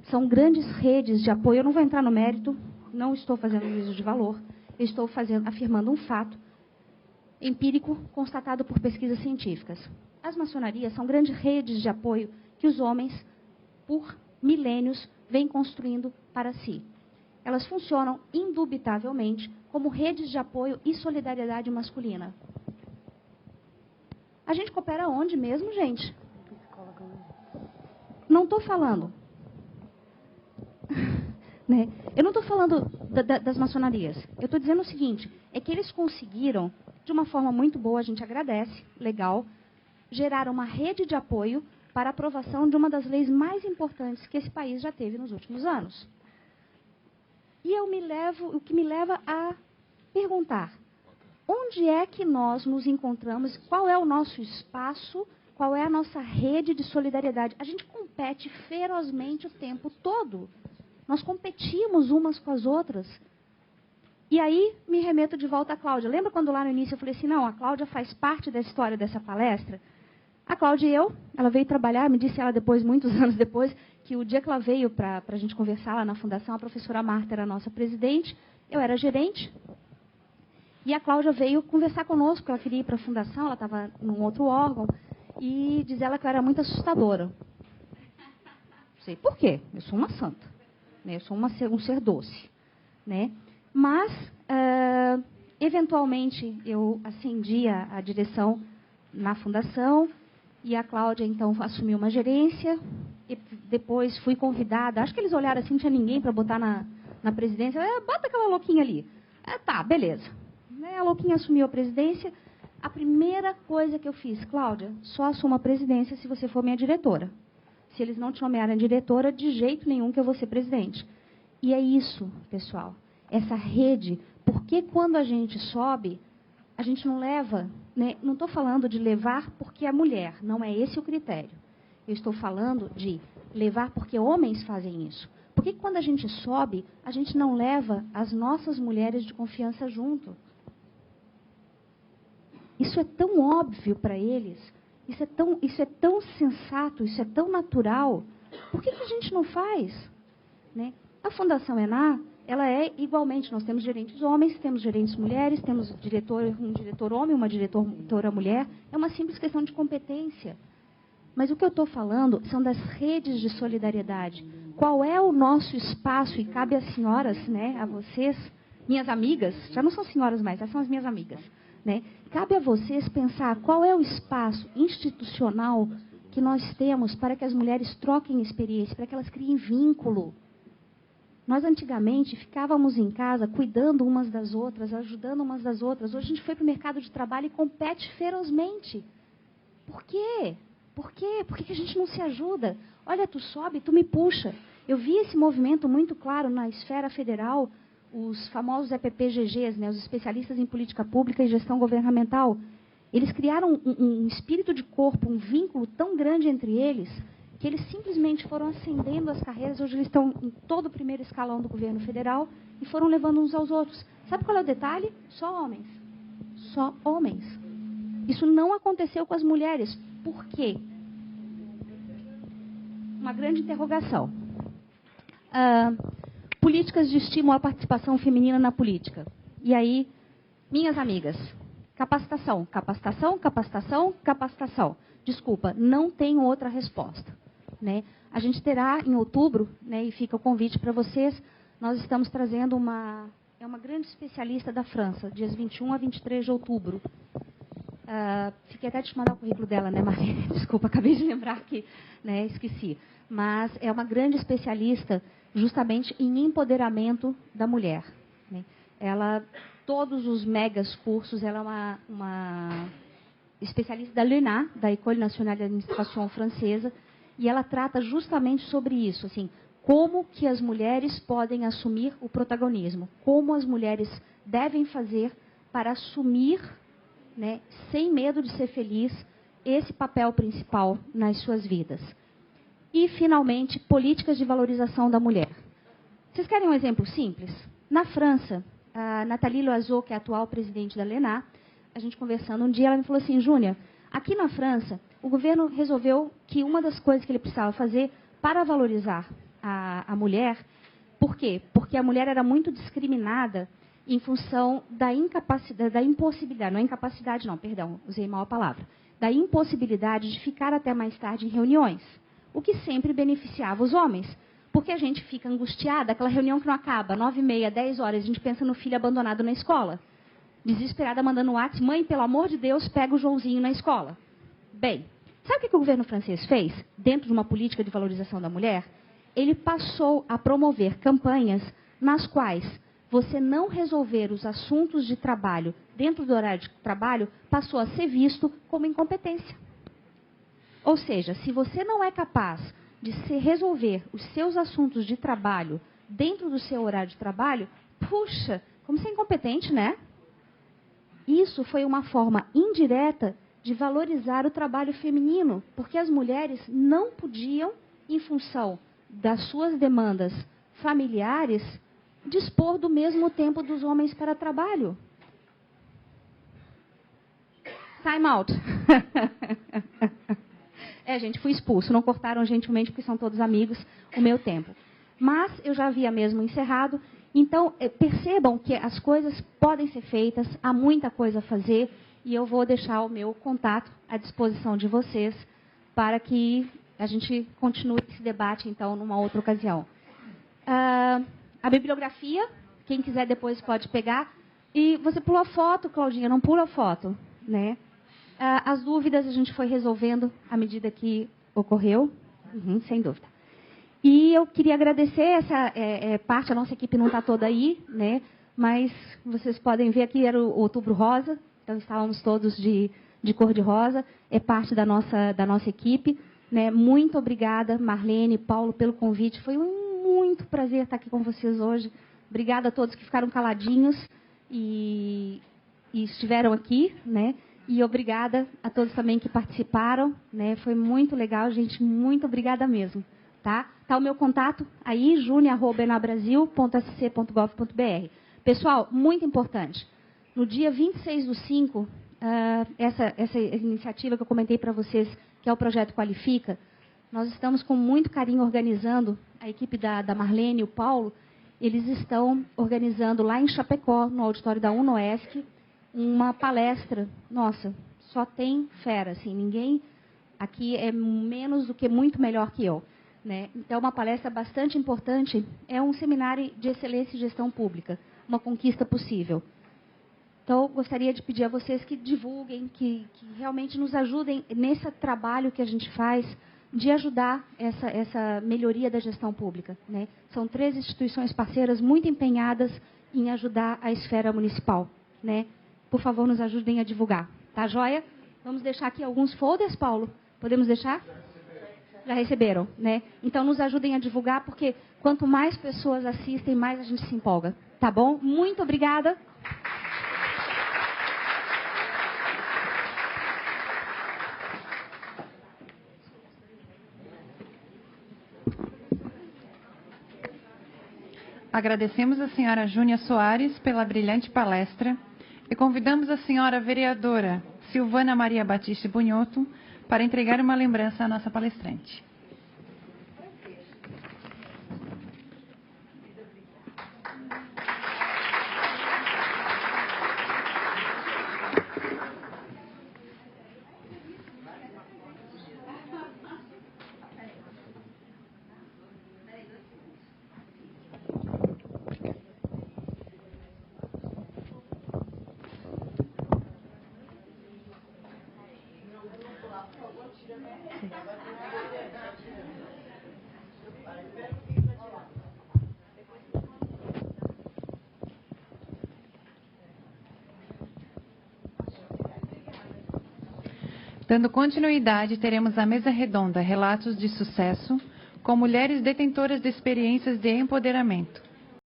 são grandes redes de apoio. Eu não vou entrar no mérito, não estou fazendo juízo de valor, eu estou afirmando um fato empírico constatado por pesquisas científicas. As maçonarias são grandes redes de apoio que os homens, por milênios, vêm construindo para si. Elas funcionam indubitavelmente como redes de apoio e solidariedade masculina. A gente coopera onde mesmo, gente? Não estou falando. Né? Eu não estou falando das maçonarias. Eu estou dizendo o seguinte, é que eles conseguiram, de uma forma muito boa, a gente agradece, legal, gerar uma rede de apoio para a aprovação de uma das leis mais importantes que esse país já teve nos últimos anos. E o que me leva a perguntar, onde é que nós nos encontramos, qual é o nosso espaço, qual é a nossa rede de solidariedade? A gente compete ferozmente o tempo todo. Nós competimos umas com as outras. E aí me remeto de volta à Cláudia. Lembra quando lá no início eu falei assim, não, a Cláudia faz parte da história dessa palestra? A Cláudia e ela veio trabalhar, me disse ela depois, muitos anos depois, que o dia que ela veio para a gente conversar lá na Fundação, a professora Marta era a nossa presidente, eu era gerente, e a Cláudia veio conversar conosco, ela queria ir para a Fundação, ela estava num outro órgão, e diz ela que eu era muito assustadora. Não sei por quê, eu sou uma santa, né? Eu sou um ser doce, né? Mas, eventualmente, eu ascendi a direção na Fundação, e a Cláudia, então, assumiu uma gerência, e depois fui convidada, acho que eles olharam assim, não tinha ninguém para botar na presidência, bota aquela louquinha ali. Tá, beleza. A louquinha assumiu a presidência. A primeira coisa que eu fiz, Cláudia, só assumo a presidência se você for minha diretora. Se eles não te nomearem diretora, de jeito nenhum que eu vou ser presidente. E é isso, pessoal, essa rede, porque quando a gente sobe, a gente não leva, né? Não estou falando de levar porque é mulher, não é esse o critério. Eu estou falando de levar porque homens fazem isso. Por que quando a gente sobe, a gente não leva as nossas mulheres de confiança junto? Isso é tão óbvio para eles, isso é tão sensato, isso é tão natural. Por que a gente não faz? Né? A Fundação ENA, ela é igualmente, nós temos gerentes homens, temos gerentes mulheres, temos um diretor homem, uma diretora mulher, é uma simples questão de competência. Mas o que eu estou falando são das redes de solidariedade. Qual é o nosso espaço, e cabe às senhoras, né, a vocês, minhas amigas, já não são senhoras mais, essas são as minhas amigas, né? Cabe a vocês pensar qual é o espaço institucional que nós temos para que as mulheres troquem experiência, para que elas criem vínculo. Nós, antigamente, ficávamos em casa cuidando umas das outras, ajudando umas das outras. Hoje a gente foi para o mercado de trabalho e compete ferozmente. Por quê? Por quê? Por que a gente não se ajuda? Olha, tu sobe, tu me puxa. Eu vi esse movimento muito claro na esfera federal, os famosos EPPGGs, né, os especialistas em política pública e gestão governamental. Eles criaram um espírito de corpo, um vínculo tão grande entre eles, que eles simplesmente foram ascendendo as carreiras. Hoje eles estão em todo o primeiro escalão do governo federal e foram levando uns aos outros. Sabe qual é o detalhe? Só homens. só homens. Isso não aconteceu com as mulheres. Por quê? Uma grande interrogação. Políticas de estímulo à participação feminina na política. E aí, minhas amigas, capacitação, capacitação, capacitação, capacitação. Desculpa, não tenho outra resposta. Né? A gente terá em outubro, né, e fica o convite para vocês, nós estamos trazendo uma grande especialista da França, dias 21 a 23 de outubro. Fiquei até de te mandar o currículo dela, né, Marlene? Desculpa, acabei de lembrar aqui, né, esqueci. Mas é uma grande especialista justamente em empoderamento da mulher. Né? Todos os megas cursos, ela é uma especialista da l'ENA, da École Nationale d'Administration Francesa, e ela trata justamente sobre isso, assim, como que as mulheres podem assumir o protagonismo, como as mulheres devem fazer para assumir, né, sem medo de ser feliz, esse papel principal nas suas vidas. E, finalmente, políticas de valorização da mulher. Vocês querem um exemplo simples? Na França, a Nathalie Loiseau, que é a atual presidente da l'ENA, a gente conversando um dia, ela me falou assim, Júnia, aqui na França, o governo resolveu que uma das coisas que ele precisava fazer para valorizar a mulher, por quê? Porque a mulher era muito discriminada em função da incapacidade, da impossibilidade, não é incapacidade não, perdão, usei mal a palavra, da impossibilidade de ficar até mais tarde em reuniões, o que sempre beneficiava os homens, porque a gente fica angustiada, aquela reunião que não acaba, 9h30, 10 horas, a gente pensa no filho abandonado na escola, desesperada mandando um WhatsApp, mãe, pelo amor de Deus, pega o Joãozinho na escola. Bem, sabe o que o governo francês fez, dentro de uma política de valorização da mulher? Ele passou a promover campanhas nas quais você não resolver os assuntos de trabalho dentro do horário de trabalho passou a ser visto como incompetência. Ou seja, se você não é capaz de resolver os seus assuntos de trabalho dentro do seu horário de trabalho, puxa, como você é incompetente, né? Isso foi uma forma indireta de valorizar o trabalho feminino, porque as mulheres não podiam, em função das suas demandas familiares, dispor do mesmo tempo dos homens para trabalho. Time out. Gente, fui expulso. Não cortaram gentilmente, porque são todos amigos, o meu tempo. Mas eu já havia mesmo encerrado. Então, percebam que as coisas podem ser feitas, há muita coisa a fazer, e eu vou deixar o meu contato à disposição de vocês para que a gente continue esse debate, então, numa outra ocasião. A bibliografia, quem quiser depois pode pegar. E você pulou a foto, Claudinha, não pula a foto, né? As dúvidas a gente foi resolvendo à medida que ocorreu, sem dúvida. E eu queria agradecer essa parte, a nossa equipe não está toda aí, né? Mas vocês podem ver aqui, era o Outubro Rosa, então estávamos todos de cor de rosa, é parte da nossa equipe. Né? Muito obrigada, Marlene, Paulo, pelo convite. Foi muito prazer estar aqui com vocês hoje. Obrigada a todos que ficaram caladinhos e estiveram aqui, né? E obrigada a todos também que participaram, né? Foi muito legal, gente. Muito obrigada mesmo. Tá o meu contato aí, junia@enabrasil.sc.gov.br. Pessoal, muito importante. No dia 26/5, essa iniciativa que eu comentei para vocês, que é o Projeto Qualifica, nós estamos com muito carinho organizando, a equipe da Marlene e o Paulo, eles estão organizando lá em Chapecó, no auditório da UNOESC, uma palestra. Nossa, só tem fera, assim, ninguém aqui é menos do que muito melhor que eu. Né? Então, uma palestra bastante importante, é um seminário de excelência e gestão pública, uma conquista possível. Então, gostaria de pedir a vocês que divulguem, que realmente nos ajudem nesse trabalho que a gente faz de ajudar essa melhoria da gestão pública. Né? São 3 instituições parceiras muito empenhadas em ajudar a esfera municipal. Né? Por favor, nos ajudem a divulgar. Tá, joia? Vamos deixar aqui alguns folders, Paulo? Podemos deixar? Já receberam, né? Então, nos ajudem a divulgar, porque quanto mais pessoas assistem, mais a gente se empolga. Tá bom? Muito obrigada. Agradecemos a senhora Júnia Soares pela brilhante palestra E convidamos a senhora vereadora Silvana Maria Batista Bunhoto para entregar uma lembrança à nossa palestrante. Dando continuidade, teremos a mesa redonda Relatos de Sucesso, com mulheres detentoras de experiências de empoderamento.